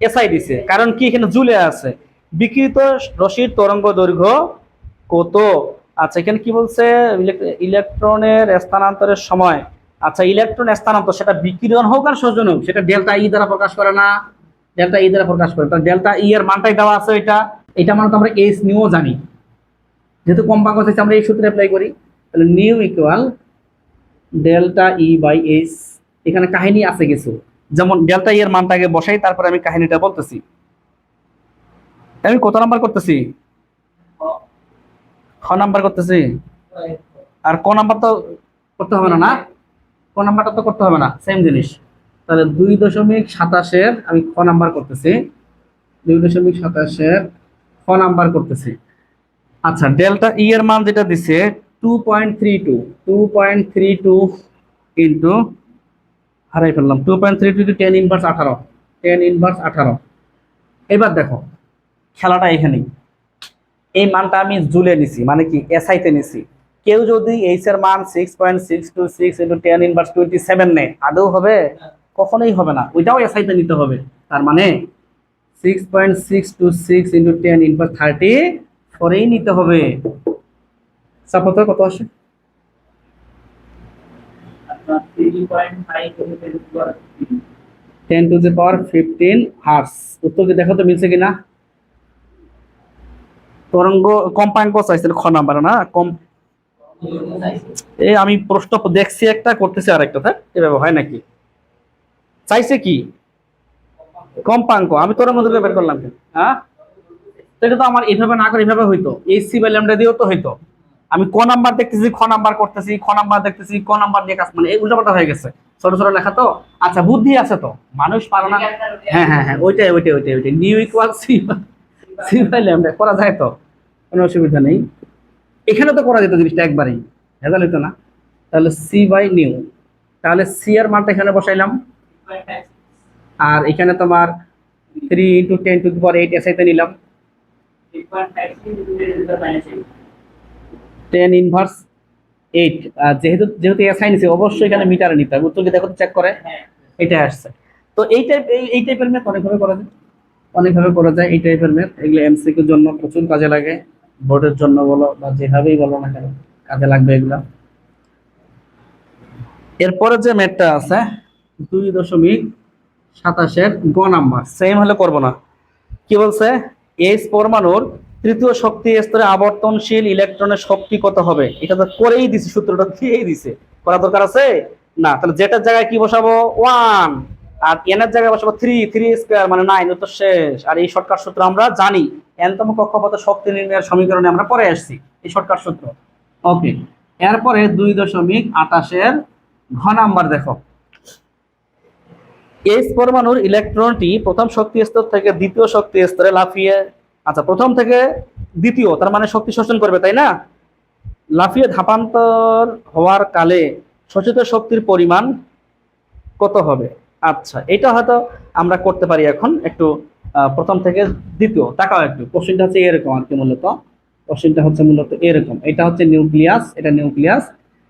Speaker 1: এসআই দিছে, কারণ কি এখানে জুলে আছে বিকিরিত রশ্মির তরঙ্গ দৈর্ঘ্য কত। আচ্ছা এখানে কি বলছে? ইলেকট্রনের স্থানান্তরের সময়, আচ্ছা ইলেকট্রন স্থানান্তর সেটা বিকিরণ হোক আর শোষণ হোক, সেটা ডেল্টা ই দ্বারা প্রকাশ করে না? ডেল্টা ই দ্বারা প্রকাশ করে, তাহলে ডেল্টা ই এর মানটাই দেওয়া আছে, এটা মানে তো আমরা এইচ নিউও জানি, যেহেতু কম্পাঙ্ক হচ্ছে আমরা এই সূত্রে অ্যাপ্লাই করি, তাহলে nu equal delta E by h. এখানে কাহিনী আছে কিছু, যেমন ডেল্টা ই এর মানটাকে বসাই, তারপরে আমি কাহিনীটা বলতেছি। আমি কত নাম্বার করতেছি? খ নাম্বার করতেছি, আর ক নাম্বার তো করতে হবে না, না ক নাম্বারটা তো করতে হবে না, সেম জিনিস। তাহলে 2.27 আমি খ নাম্বার করতেছি, 2.27 খ নাম্বার করতেছি। আচ্ছা ডেল্টা ই এর মান যেটা দিছে 2.32 ইন্টু, হারাই ফেললাম, 2.32 10⁻18, 10⁻18। এবার দেখো খেলাটা এখানেই, এই মানটা আমি জুলে নিছি, মানে কি এসআইতে নিছি। কেউ যদি এইচ এর মান 6.626 ইন্টু 10⁻27 নেয়, আদৌ হবে? কখনোই হবে না, ওইটাও এসআইতে নিতে হবে। তার মানে 6.626 ইন্টু 10⁻34 নিতে হবে। সাপোজ কত আসে? 10⁻15 হার্স। উত্তর কি দেখো তো মিলছে কিনা? তরঙ্গ কম্পাঙ্ক চাইছিল খ নাম্বার, না কম। এই আমি প্রশ্ন দেখছি একটা, করতেছি আরেকটা, হ্যাঁ এভাবে হয় নাকি? চাইছে কি কম্পাঙ্ক, আমি তরঙ্গ দৈর্ঘ্য বের করলাম, হ্যাঁ তো এটা তো আমার এইভাবে না করে এইভাবে হইতো, এইচ সি বাই ল্যামডা দিয়েও তো হইতো। আমি ক নাম্বার দেখতেছি, খ নাম্বার করতেছি, খ নাম্বার দেখতেছি, ক নাম্বার দিয়ে কাজ, মানে এই উল্টাপাল্টা হয়ে গেছে, ছোট ছোট লেখা তো। আচ্ছা বুদ্ধি আছে তো, মানুষ পারে না। হ্যাঁ হ্যাঁ হ্যাঁ, ওইটাই nu equal c, c by lambda করা যায় তো, কোনো অসুবিধা নেই। এখানে তো করা যেত জিনিসটা একবারেই, ভেজাল হইতো না। তাহলে সি বাই নিউ, তাহলে সি এর মানটা এখানে বসাইলাম, আর এখানে তোমার 3 × 10⁸ এসআইতে নিলাম, 10⁻8। যেহেতু যেহেতু এসআই নিছে, অবশ্যই এখানে মিটারে নিতে হবে। উত্তর কি দেখো, চেক করে, এটা আসছে। তো এই টাইপের মেথড অনেকভাবে করা যায়। অনেকভাবে করা যায় এই টাইপের ম্যাথ। এগুলো এমসিকিউর জন্য প্রচুর কাজে লাগে, বোর্ডের জন্য বলো বা যেভাবেই বলো না কেন কাজে লাগবে এগুলা। এরপরে যে ম্যাথটা আছে 2.27 গ নাম্বার, সেম হলে করবো না। কি বলছে, এইচ পরমাণুর তৃতীয় শক্তি স্তরে আবর্তনশীল ইলেকট্রনের শক্তি কত হবে? এটা তো করেই দিছে, সূত্রটা দিয়েই দিছে, করা দরকার আছে না। তাহলে যেটার জায়গায় কি বসাবো 1, আর এন এর জায়গায় বসাবো 3, 3 স্কয়ার মানে 9, উত্তর শেষ। আর এই শর্টকাট সূত্র আমরা জানি, এনতম কক্ষপথে শক্তি নির্ণয়ের সমীকরণে আমরা পরে আসছি এই শর্টকাট সূত্র। ওকে, এরপরে 2.28 ঘ নাম্বার দেখো, এইচ পরমাণুর ইলেকট্রনটি প্রথম শক্তি স্তর থেকে দ্বিতীয় শক্তি স্তরে লাফিয়ে, আচ্ছা প্রথম থেকে দ্বিতীয় তার মানে শক্তি শোষণ করবে তাই না, লাফিয়ে ধাপান্তর হওয়ার কালে শোষিত শক্তির পরিমাণ কত হবে? আচ্ছা এটা হয়তো আমরা করতে পারি এখন একটু। প্রথম থেকে দ্বিতীয় তাকাও একটু, কোশ্চেনটা হচ্ছে এরকম আর কি, মূলত কোশ্চেনটা হচ্ছে মূলত এরকম। এটা হচ্ছে নিউক্লিয়াস, এটা নিউক্লিয়াস,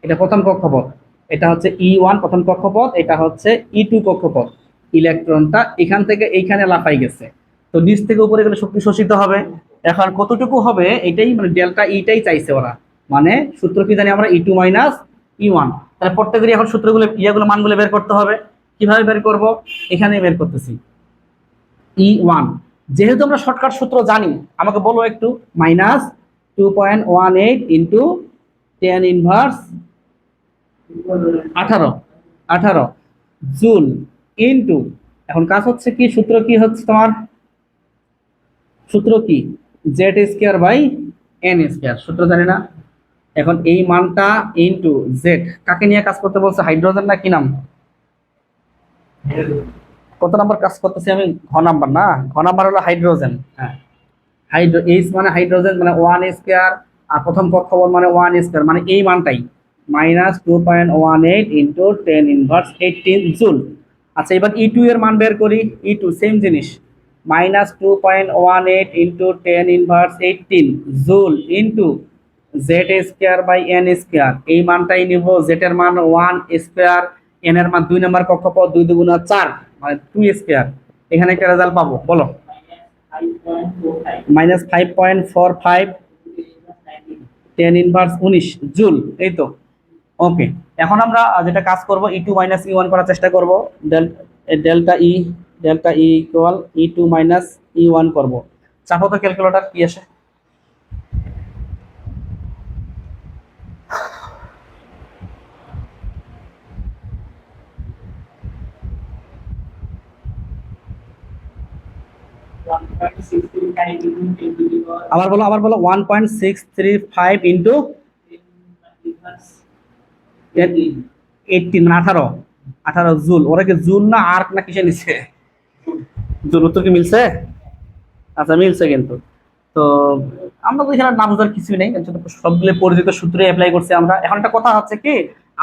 Speaker 1: এটা প্রথম কক্ষপথ, এটা হচ্ছে E1 প্রথম কক্ষপথ, এটা হচ্ছে E2 কক্ষপথ। ইলেকট্রনটা এখান থেকে এইখানে লাফাই গেছে, তো নিচ থেকে উপরে গেলে শক্তি শোষিত হবে। এখন কতটুকু হবে এটাই মানে ডেল্টা ইটাই চাইছে ওরা, মানে সূত্র কি জানি আমরা E2 মাইনাস E1। তাহলে প্রত্যেকেরই এখন সূত্রগুলো ইয়াগুলো মানগুলো বের করতে হবে। কিভাবে বের করব, এখানে বের করতেছি E1, যেহেতু আমরা শর্টকাট সূত্র জানি, আমাকে বলো একটু, minus 2.18 into 10 inverse 18 joule into, এখন কাজ হচ্ছে কি, সূত্র কি হচ্ছে তোমার, সূত্র কি Z square by n square, সূত্র জানি না। এখন এই মানটা ইন্টু জেড, কাকে নিয়ে কাজ করতে বলছে, হাইড্রোজেন না কি নাম, কত নাম্বার কাজ করতেছি আমি, ঘ নাম্বার না, ঘ নাম্বার হলো হাইড্রোজেন। হ্যাঁ, হাইড্রো এইচ মানে হাইড্রোজেন মানে 1 স্কয়ার, আর প্রথম কক্ষপথ মানে 1 স্কয়ার, মানে এই মানটাই মাইনাস 2.18 ইন্টু 10 ইনভার্স 18 জুল। আচ্ছা এবার E2 এর মান বের করি, E2 সেম জিনিস, minus 2.18 into 10 inverse 18 joule into Z square by n square, এই মানটাই নিব, জেড এর মান 1 স্কয়ার, এন এর মান 2 নম্বর কক্ষপথ, 2 দুগুণা 4 মানে 2 স্কয়ার। এখানে একটা রেজাল্ট পাবো, বলো মাইনাস 5.45 10 ইনভার্স 19 জুল, এই তো। ওকে, এখন আমরা যেটা কাজ করব E2 মাইনাস E1 করার চেষ্টা করব, ডেল্টা ই, delta E equal E2 minus E1 করব। চাপো তো ক্যালকুলেটর, কি আসে, আবার বলো, আবার বলো, 1.635 ইন্টু 18 মানে 18 জুল। ওরা কি জুল না আর্ক না কিসে নিচ্ছে, জুল, উত্তর কি মিলছে? আচ্ছা মিলছে কিন্তু। তো আমরা তো এখানে না বোঝার কিছুই নেই, সবগুলো পরিচিত সূত্রে অ্যাপ্লাই করছি আমরা। এখন একটা কথা হচ্ছে কি,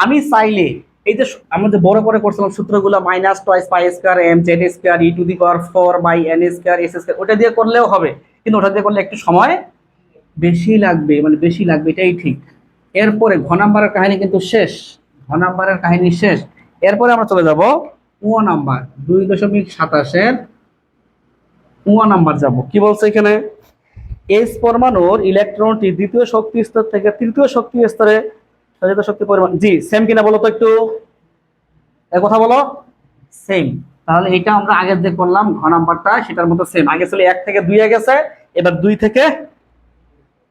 Speaker 1: আমি চাইলে এই যে আমরা যে বড় করে করছিলাম সূত্রগুলো, minus twice pi square m Z square e to the power 4 by n square s square, ওটা দিয়ে করলেও হবে, কিন্তু ওটা দিয়ে করলে একটু সময় বেশি লাগবে, মানে বেশি লাগবে, এটাই ঠিক। এরপরে ঘ নাম্বারের কাহিনী কিন্তু শেষ, ঘ নাম্বারের কাহিনী শেষ। এরপরে আমরা চলে যাব ও নাম্বার, 2.27 ও নাম্বার যাব। কি বলছে এখানে, এইচ পরমাণুর ইলেকট্রনটি দ্বিতীয় শক্তি স্তর থেকে তৃতীয় শক্তি স্তরে সঞ্চিত শক্তি পরিমাণ, জি সেম কিনা বলো তো একটু, এক কথা বলো, সেম। তাহলে এটা আমরা আগে যে করলাম ঘ নাম্বারটা সেটার মতো সেম, আগে ছিল 1 থেকে 2 এ গেছে, এবার 2 থেকে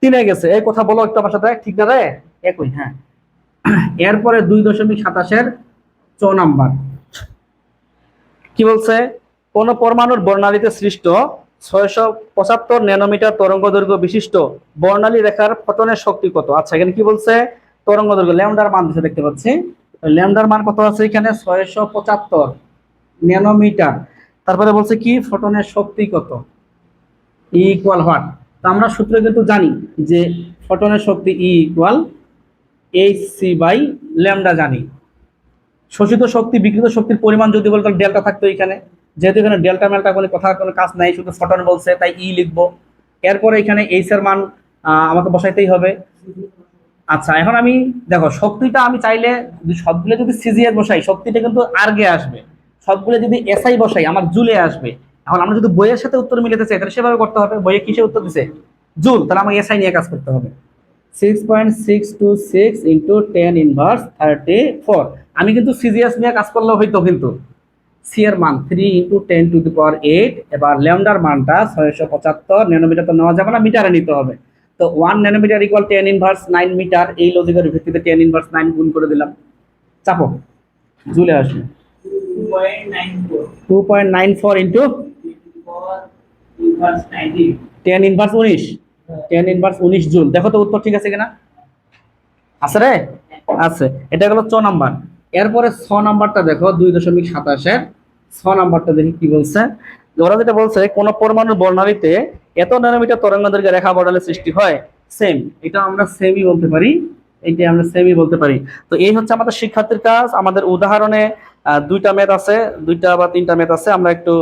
Speaker 1: 3 এ গেছে, এই কথা বলো একটু আমার সাথে, ঠিক না রে, একই, হ্যাঁ। এরপরে 2.27 চ নাম্বার, কি বলছে, কোন পরমাণুর বর্ণালীতে সৃষ্ট 675 ন্যানোমিটার তরঙ্গ দৈর্ঘ্য বিশিষ্ট বর্ণালী রেখার ফটনের শক্তি কত? আচ্ছা এখানে কি বলছে, তরঙ্গ দৈর্ঘ্য ল্যামডার মান দিতে দেখতে পাচ্ছি, ল্যামডার মান কত আছে এখানে 675 ন্যানোমিটার। তারপরে বলছে কি ফটনের শক্তি কত, ই ইকুয়াল হোয়াট। তো আমরা সূত্র কিন্তু জানি যে ফটনের শক্তি E equal h c by lambda জানি। শোষিত শক্তি বিকৃত শক্তির পরিমাণ যদি বলতো ডেল্টা থাকতো এখানে, যেহেতু এখানে ডেল্টা মেল্টা কোনো কথা কোনো কাজ নাই, শুধু ফটন বলছে তাই ই লিখবো। এরপরে এখানে এইচ এর মান আমাকে বসাইতেই হবে। আচ্ছা এখন আমি দেখো শক্তিটা আমি চাইলে সবগুলো যদি সিজিএস বসাই শক্তিটা কিন্তু আর্গে আসবে, সবগুলো যদি এসআই বসাই আমার জুলে আসবে। এখন আমরা যদি বইয়ের সাথে উত্তর মিলাতে চাই তাহলে সেভাবে করতে হবে। বইয়ে কিসে উত্তর দিছে? জুল, তাহলে আমাকে এসআই নিয়ে কাজ করতে হবে। 6.626 ইন্টু 10 ইনভার্স 34। আমি কিন্তু সিজিএস নিয়ে কাজ করলেও হইতো, কিন্তু সি এর মান 3 × 10⁸ এবার ল্যামডার মানটা 675 ন্যানোমিটার তো নেওয়া যাবে না, মিটারে নিতে হবে। তো 1 ন্যানোমিটার ইকুয়াল 10⁻৯ মিটার, এই লজিকের ভিত্তিতে 10⁻৯ গুণ করে দিলাম, চাপো জুলে আসবে 2.94 ইন্টু 10⁻19 10⁻19 জুল। দেখো তো উত্তর ঠিক আছে কিনা, আছে রে? আছে। এটা হলো 6 নাম্বার। এরপরে 6 নাম্বারটা দেখো 2.27 এর 6 নাম্বারটা দেখি কি বলছে। ওরা যেটা বলছে কোন পরমাণুর বর্ণালীতে এত ন্যানোমিটার তরঙ্গদৈর্ঘ্যের রেখা বর্ণালী সৃষ্টি হয়, সেম, এটা আমরা সেমই বলতে পারি, এইটা আমরা সেমই বলতে পারি। তো এই হচ্ছে আমাদের শিক্ষার্থীর কাজ। আমাদের উদাহরণে 2টা ম্যাথ আছে, 2টা বা 3টা ম্যাথ আছে, আমরা একটু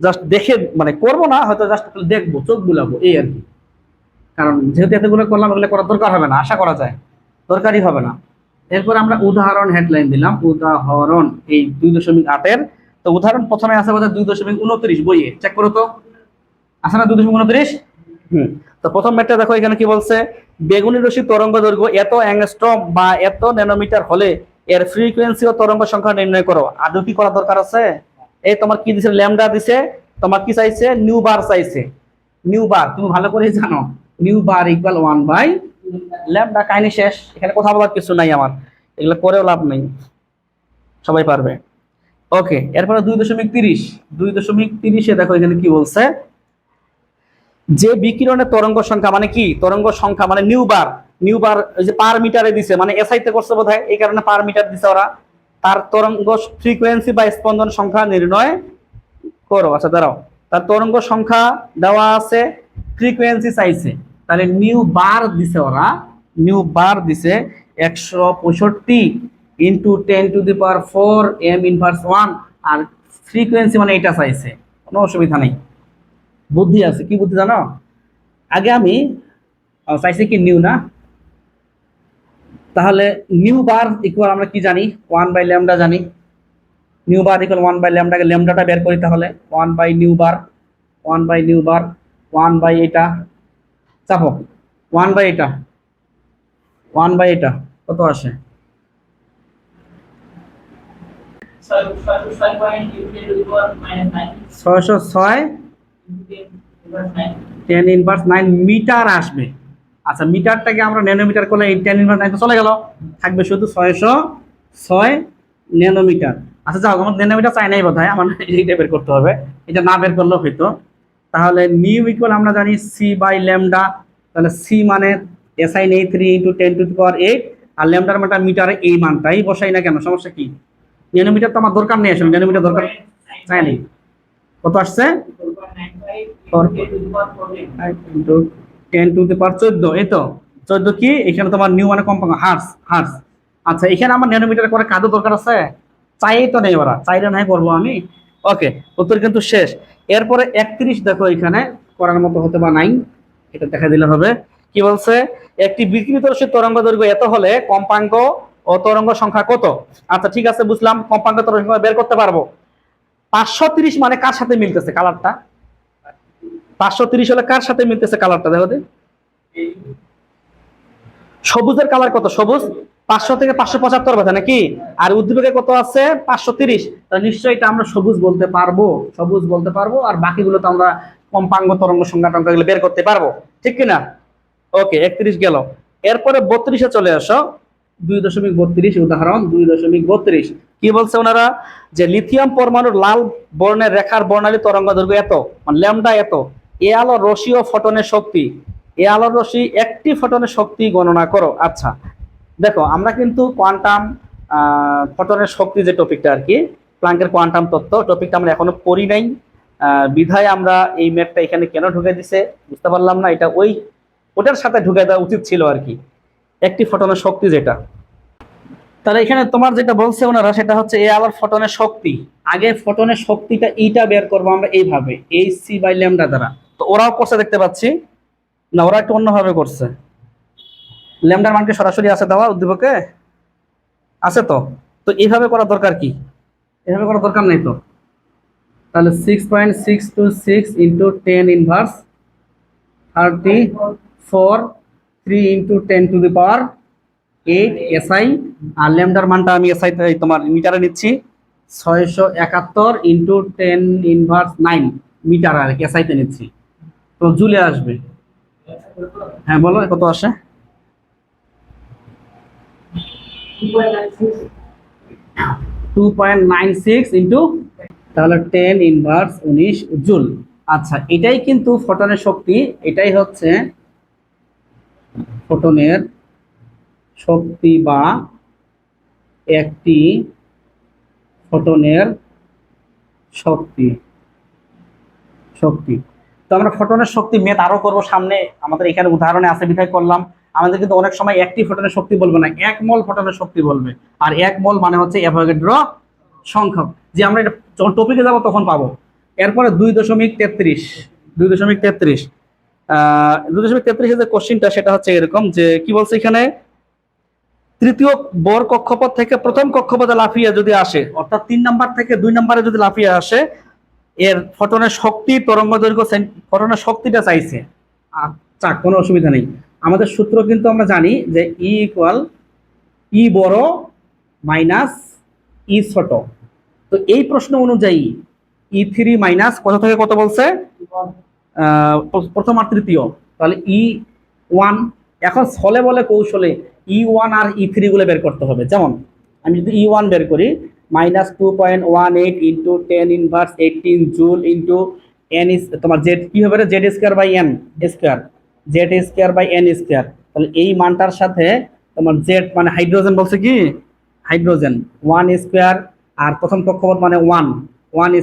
Speaker 1: জাস্ট দেখে মানে করবো না, হয়তো জাস্ট দেখবো, চোখ বুলাবো, এই আর কি। কারণ যেহেতু এতগুলো করলাম, এগুলো করার দরকার হবে না, আশা করা যায় দরকারই হবে না। এরপর আমরা উদাহরণ হেডলাইন দিলাম, উদাহরণ এই 2.8 এর। তো উদাহরণ প্রথমে আছে বোধহয় 2.29 বইয়ে, চেক করো তো, আছে না 2.29? তো প্রথম ম্যাথটা দেখো, এখানে কি বলছে, বেগুনি রশ্মি তরঙ্গ দৈর্ঘ্য এত অ্যাংস্ট্রম বা এত ন্যানোমিটার হলে এর ফ্রিকোয়েন্সি ও তরঙ্গ সংখ্যা নির্ণয় করো। আদৌ কি করা দরকার আছে? এই তোমার কি দিছে, ল্যামডা দিছে, তোমার কি চাইছে, নিউ বার চাইছে। নিউ বার তুমি ভালো করে জানো, নিউ বার ইকুয়াল 1/ল্যামডা, কাহিনী শেষ। এখানে কথা বলার কিছু নাই আমার, এগুলো করেও লাভ নেই, সবাই পারবে। ওকে, এরপরে 2.30 দেখো এখানে কি বলছে, যে বিকিরণের তরঙ্গ সংখ্যা মানে কি, তরঙ্গ সংখ্যা মানে নিউ বার, নিউ বার যে পার মিটারে দিছে, মানে এসআইতে করছে বোধহয়, এই কারণে পার মিটার দিছে ওরা। তার তরঙ্গ ফ্রিকোয়েন্সি বা স্পন্দন সংখ্যা নির্ণয় করো। আচ্ছা দাঁড়াও, তার তরঙ্গ সংখ্যা দেওয়া আছে, ফ্রিকোয়েন্সি চাইছে, তাহলে নিউ বার দিছে ওরা, নিউ বার দিছে 165 ইন্টু 10⁴ m⁻1, আর ফ্রিকোয়েন্সি মানে এটা চাইছে, কোনো অসুবিধা নেই, বুদ্ধি আছে। কি বুদ্ধি জানো, আগে আমি চাইছি কি নিউ না, তাহলে নিউ বার ইকুয়াল আমরা কি জানি, 1/ল্যামডা জানি। নিউ বার ইকুয়াল 1/ল্যামডা, ল্যামডাটা বের করি, তাহলে 1/নিউ বার, 1/নিউ বার, 1/ এটা, চাপো 1/ এটা, 1/ এটা কত আসে, 606 10⁻9 মিটার আসবে। আচ্ছা, মিটারটাকে আমরা ন্যানোমিটার করলে এই 10⁻9 তো চলে গেল, থাকবে শুধু 606 ন্যানোমিটার। আচ্ছা যাও, আমার ন্যানোমিটার চাই নাই বোধ হয়, আমার এইটা বের করতে হবে, এটা না বের করলেও হইতো। তাহলে নিউ ইকুয়াল আমরা জানি c/ল্যামডা, তাহলে সি মানে এসআই নেই 3 × 10⁸, আর ল্যামডার মানটা মিটারে এই মানটাই বসাই না কেন, সমস্যা কি? ন্যানোমিটার তো আমার দরকার নেই, আসলে ন্যানোমিটার দরকার চাই নেই। কত আসছে? 10⁻14, এই তো 14 কি, এখানে তোমার নিউ মানে কম্পাঙ্ক, হার্স, হার্স। আচ্ছা, এখানে আমার ন্যানোমিটার করে কাদো দরকার আছে, চাই তো নেই, ওরা চাইলে নাই করবো আমি। ওকে, উত্তর কিন্তু শেষ। এরপরে 31 দেখো, এখানে করার মতো হতে বা নাই, এটা দেখা দিলে হবে। কি বলছে, একটি বিকৃত রশ্মির তরঙ্গ দৈর্ঘ্য এত হলে কম্পাঙ্ক ও তরঙ্গ সংখ্যা কত? আচ্ছা ঠিক আছে, বুঝলাম, কম্পাঙ্ক তরঙ্গ সংখ্যা বের করতে পারবো। 530 মানে কার সাথে মিলতেছে কালারটা, 530 হলে কার সাথে মিলতেছে কালারটা দেখো তো, সবুজের কালার কত, সবুজ 500 থেকে 575 কথা নাকি, আর উদ্দীপকে কত আছে 530, তাহলে নিশ্চয়ই এটা আমরা সবুজ বলতে পারবো, সবুজ বলতে পারবো। আর বাকিগুলো তো আমরা কম্পাঙ্ক তরঙ্গ সংখ্যা টঙ্কা এগুলো বের করতে পারবো, ঠিক কিনা? ওকে, 31 গেল। এরপরে 32-এ চলে আসো, 2.32 উদাহরণ 2.32 কি বলছে ওনারা, যে লিথিয়াম পরমাণুর লাল বর্ণের রেখার বর্ণালী তরঙ্গ দৈর্ঘ্য এত, মানে ল্যামডা এত, এ আলো রশ্মি ও ফটনের শক্তি, এ আলোর রশ্মি একটি ফটনের শক্তি গণনা করো। আচ্ছা দেখো, আমরা কিন্তু কোয়ান্টাম ফটনের শক্তি যে টপিকটা আর কি, প্ল্যাঙ্কের কোয়ান্টাম তত্ত্ব টপিকটা আমরা এখনো পড়ি নাই, বিধায় আমরা এই ম্যাথটা এখানে কেন ঢুকে দিছে বুঝতে পারলাম না, এটা ওটার সাথে ঢুকে দেওয়া উচিত ছিল আর কি, একটি ফটনের শক্তি যেটা। তাহলে এখানে তোমার যেটা বলছে ওনারা, সেটা হচ্ছে এ আলোর ফটনের শক্তি, আগে ফটনের শক্তিটা ইটা বের করবো আমরা এইভাবে, এই c/ল্যামডা দ্বারা। তো ওরাও করছে দেখতে পাচ্ছি, না ওরা একটু অন্যভাবে করছে, ল্যামডার মানকে সরাসরি আছে দেওয়া উদ্দীপকে, আছে তো, তো এইভাবে করার দরকার কি, এভাবে করার দরকার নেই তো। তাহলে 6.626 ইন্টু 10 ইনভার্স 34, 3 ইন্টু 10⁻8 এসআই। আর ল্যামডার মানটা আমি এসআই তোমার মিটারে নিচ্ছি 671 ইন্টু 10⁻9 মিটার আর এসআইতে নিচ্ছি, তো জুলে আসবে। হ্যাঁ বলো কত আসে? 2.96 ইন্টু, তাহলে 10⁻19 জুল। আচ্ছা, এটাই কিন্তু ফটনের শক্তি, এটাই হচ্ছে ফোটনের শক্তি বা একটি ফোটনের শক্তি শক্তি তো আমরা ফোটনের শক্তি মেথ আরো করব সামনে, আমাদের এখানে উদাহরণে আছে বিধায় করলাম। আমাদের কিন্তু অনেক সময় একটি ফোটনের শক্তি বলবে না, 1 মোল ফোটনের শক্তি বলবে। আর 1 মোল মানে হচ্ছে অ্যাভোগাড্রো সংখ্যক, যে আমরা এটা যখন টপিকে যাব তখন পাবো। এরপরে 2.33, 2.33 2.33 যে কোশ্চিনটা সেটা হচ্ছে এরকম, যে কি বলছে এখানে, তৃতীয় বর কক্ষপথ থেকে প্রথম কক্ষপথে লাফিয়ে যদি আসে, অর্থাৎ 3 নাম্বার থেকে 2 নাম্বারে যদি লাফিয়ে আসে, এর ফটনের শক্তি তরঙ্গ দৈর্ঘ্য ফটনের শক্তিটা চাইছে। আচ্ছা, কোনো অসুবিধা নেই। আমাদের সূত্র কিন্তু আমরা জানি যে ই ইকুয়াল ই বড় মাইনাস ই ছোট। তো এই প্রশ্ন অনুযায়ী E3 মাইনাস কত থেকে কত বলছে, প্রথম আর তৃতীয়, তাহলে E1। এখন ছলে বলে কৌশলে E1 আর E3 গুলো বের করতে হবে। যেমন আমি যদি E1 বের করি, -2.18 into 10⁻18 joule into n is তোমার জেড কি হবে, Z square by n square, Z square by n square. তাহলে এই মানটার সাথে তোমার জেড মানে হাইড্রোজেন বলছে কি, হাইড্রোজেন 1 স্কোয়ার, আর প্রথম কক্ষপথ মানে 1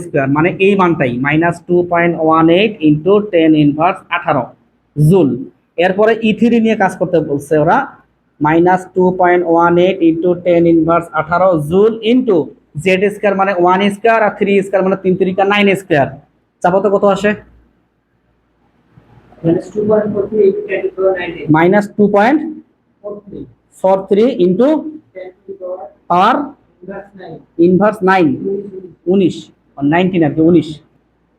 Speaker 1: স্কোয়ার, মানে এই মানটাই -2.18 ইন্টু 10⁻18 জুল। এরপরে E3 নিয়ে কাজ করতে বলছে ওরা, -2.18 into 10⁻18 joule into Z square মানে 1 স্কোয়ার, আর 3 স্কোয়ার মানে 3 3 9 স্কোয়ার। চাপো তো কত আসে, -2.43 ইন্টু পাওয়ার ইনভার্স 9, 19 19 আর কি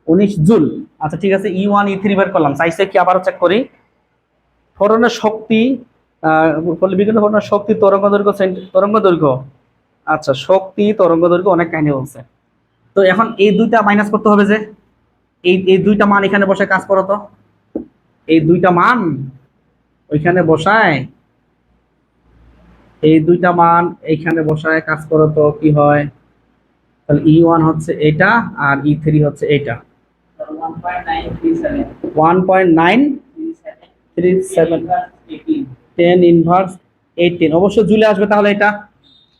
Speaker 1: 19 জুল। আচ্ছা ঠিক আছে, E1 E3 বের করলাম, চাইছে কি আবারও চেক করি। ফোটনের শক্তি বিভিন্ন ফোটনের শক্তি তরঙ্গ দৈর্ঘ্য তরঙ্গ দৈর্ঘ্য, আচ্ছা শক্তি তরঙ্গ দৈর্ঘ্য অনেক কাহিনী বলছে। তো এখন এই দুইটা মাইনাস করতে হবে, যে এই দুইটা মান এখানে বসে কাজ করো তো, এই দুইটা মান ওইখানে বসায়, এই দুইটা মান এইখানে বসায় কাজ করো তো কি হয়। তাহলে E1 হচ্ছে এটা আর E3 হচ্ছে এটা, 1.937 10⁻18 অবশ্য জুলে আসবে, তাহলে এটা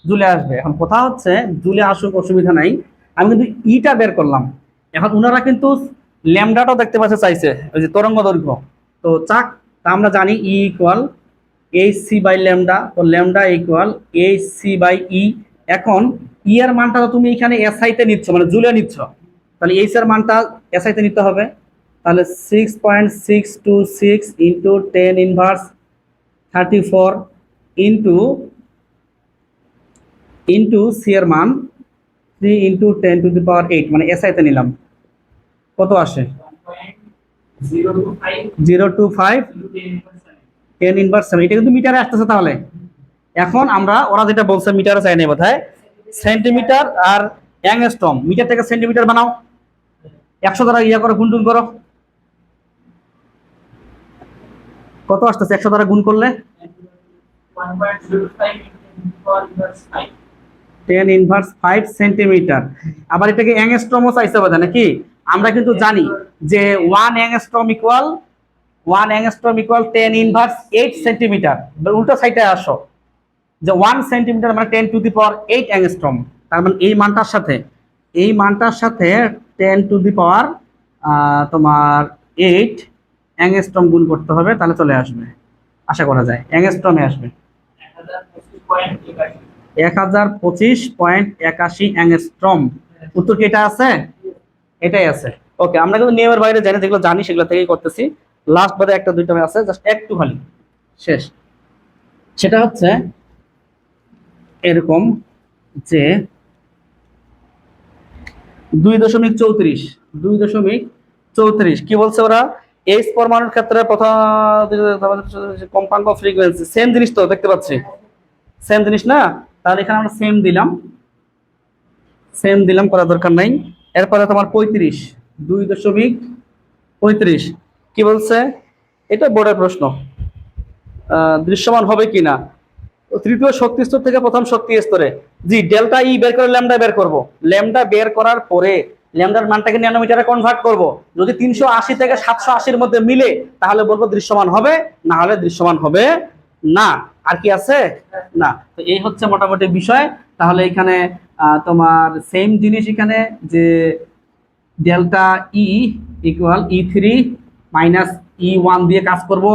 Speaker 1: জুলে আসবে। এখন কথা হচ্ছে জুলে আসুক অসুবিধা নাই, আমি কিন্তু ইটা বের করলাম। এখন ওনারা কিন্তু ল্যামডাটাও দেখতে পাচ্ছে চাইছে, ওই যে তরঙ্গ দৈর্ঘ্য। তো চাক, তা আমরা জানি E equal h by lambda, তো lambda equal h by E. এখন ই এর মানটা তো তুমি এখানে এসআই তে নিচ্ছ, মানে জুলে নিচ্ছ, তাহলে এইচ এর মানটা এসআই তে নিতে হবে। তাহলে 6.626 ইন্টু 10⁻34 ইন্টু সি এর মান 3 ইন্টু 10⁻8, মানে এসআই তে নিলাম, কত আসে 025 10⁻7। এটা কিন্তু মিটারে আসতেছে। তাহলে এখন আমরা ওরা যেটা বলছে মিটারে চাই না বোধহয়, সেন্টিমিটার আর অ্যাংস্ট্রম, মিটার থেকে সেন্টিমিটার বানাও, 100 দ্বারা ইয়া করো, গুণ করো, কত আসতেছে 100 দ্বারা গুণ করলে 10⁻5 সেন্টিমিটার। আবার এটাকে অ্যাংস্ট্রমও চাইছে বোধহয় নাকি। আমরা কিন্তু জানি যে 1 অ্যাংস্ট্রম ইকুয়াল 10⁻8 সেন্টিমিটার। উল্টো সাইডে আসো, যে 1 সেন্টিমিটার মানে 10⁻8 অ্যাংস্ট্রম। তার মানে এই মানটার সাথে 10⁻, তোমার 8 অ্যাংস্ট্রম গুণ করতে হবে, তাহলে চলে আসবে, আশা করা যায় অ্যাংস্ট্রমে আসবে 1025.81 অ্যাংস্ট্রম। উত্তর কি এটা আছে? এটাই আছে। ওকে, আমরা কিন্তু নিয়মের বাইরে জানি, যেগুলো জানি সেগুলো থেকেই করতেছি। লাস্ট বারে একটা দুইটা আছে, জাস্ট একটু খালি শেষ। সেটা হচ্ছে এরকম যে 2.34, 2.34 কি বলছে ওরা? এইচ পরমাণুর ক্ষেত্রে প্রথম কম্পাঙ্ক ফ্রিকোয়েন্সি সেম জিনিস তো দেখতে পাচ্ছি, সেম জিনিস না? তাহলে এখানে আমরা সেম দিলাম, করার দরকার নাই। এরপরে তোমার 2.35 কি বলছে? এটা বোর্ডের প্রশ্ন, দৃশ্যমান হবে কিনা। তৃতীয় শক্তি স্তর থেকে প্রথম শক্তি স্তরে, জি ডেল্টা ই বের করে ল্যামডা বের করব। ল্যামডা বের করার পরে ল্যামডার মানটাকে ন্যানোমিটারে কনভার্ট করব। যদি 380 থেকে 780 মধ্যে মিলে তাহলে বলবো দৃশ্যমান হবে, না হলে দৃশ্যমান হবে না। আর কি আছে? না। তো এই হচ্ছে মোটামুটি বিষয়। তাহলে এখানে তোমার সেম জিনিস এখানে, যে delta E equal E3 minus E1 দিয়ে কাজ করব।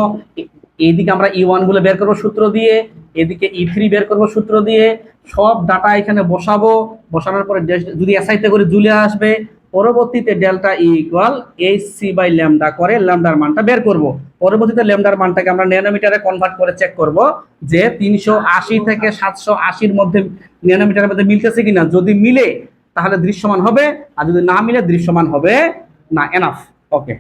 Speaker 1: এইদিকে আমরা E1 গুলো বের করবো সূত্র দিয়ে, এদিকে E3 বের করবো সূত্র দিয়ে, সব ডাটা এখানে বসাবো। বসানোর পরে যদি এসআইতে করে জুলে আসবে, পরবর্তীতে delta E equal h by lambda করে ল্যামডার মানটা বের করব। পরবর্তীতে ল্যামডার মানটাকে আমরা ন্যানোমিটারে কনভার্ট করে চেক করব যে 380 থেকে 780-র মধ্যে ন্যানোমিটারের মধ্যে মিলতেছে কিনা। যদি মিলে তাহলে দৃশ্যমান হবে, আর যদি না মিলে দৃশ্যমান হবে না। এনাফ। ওকে।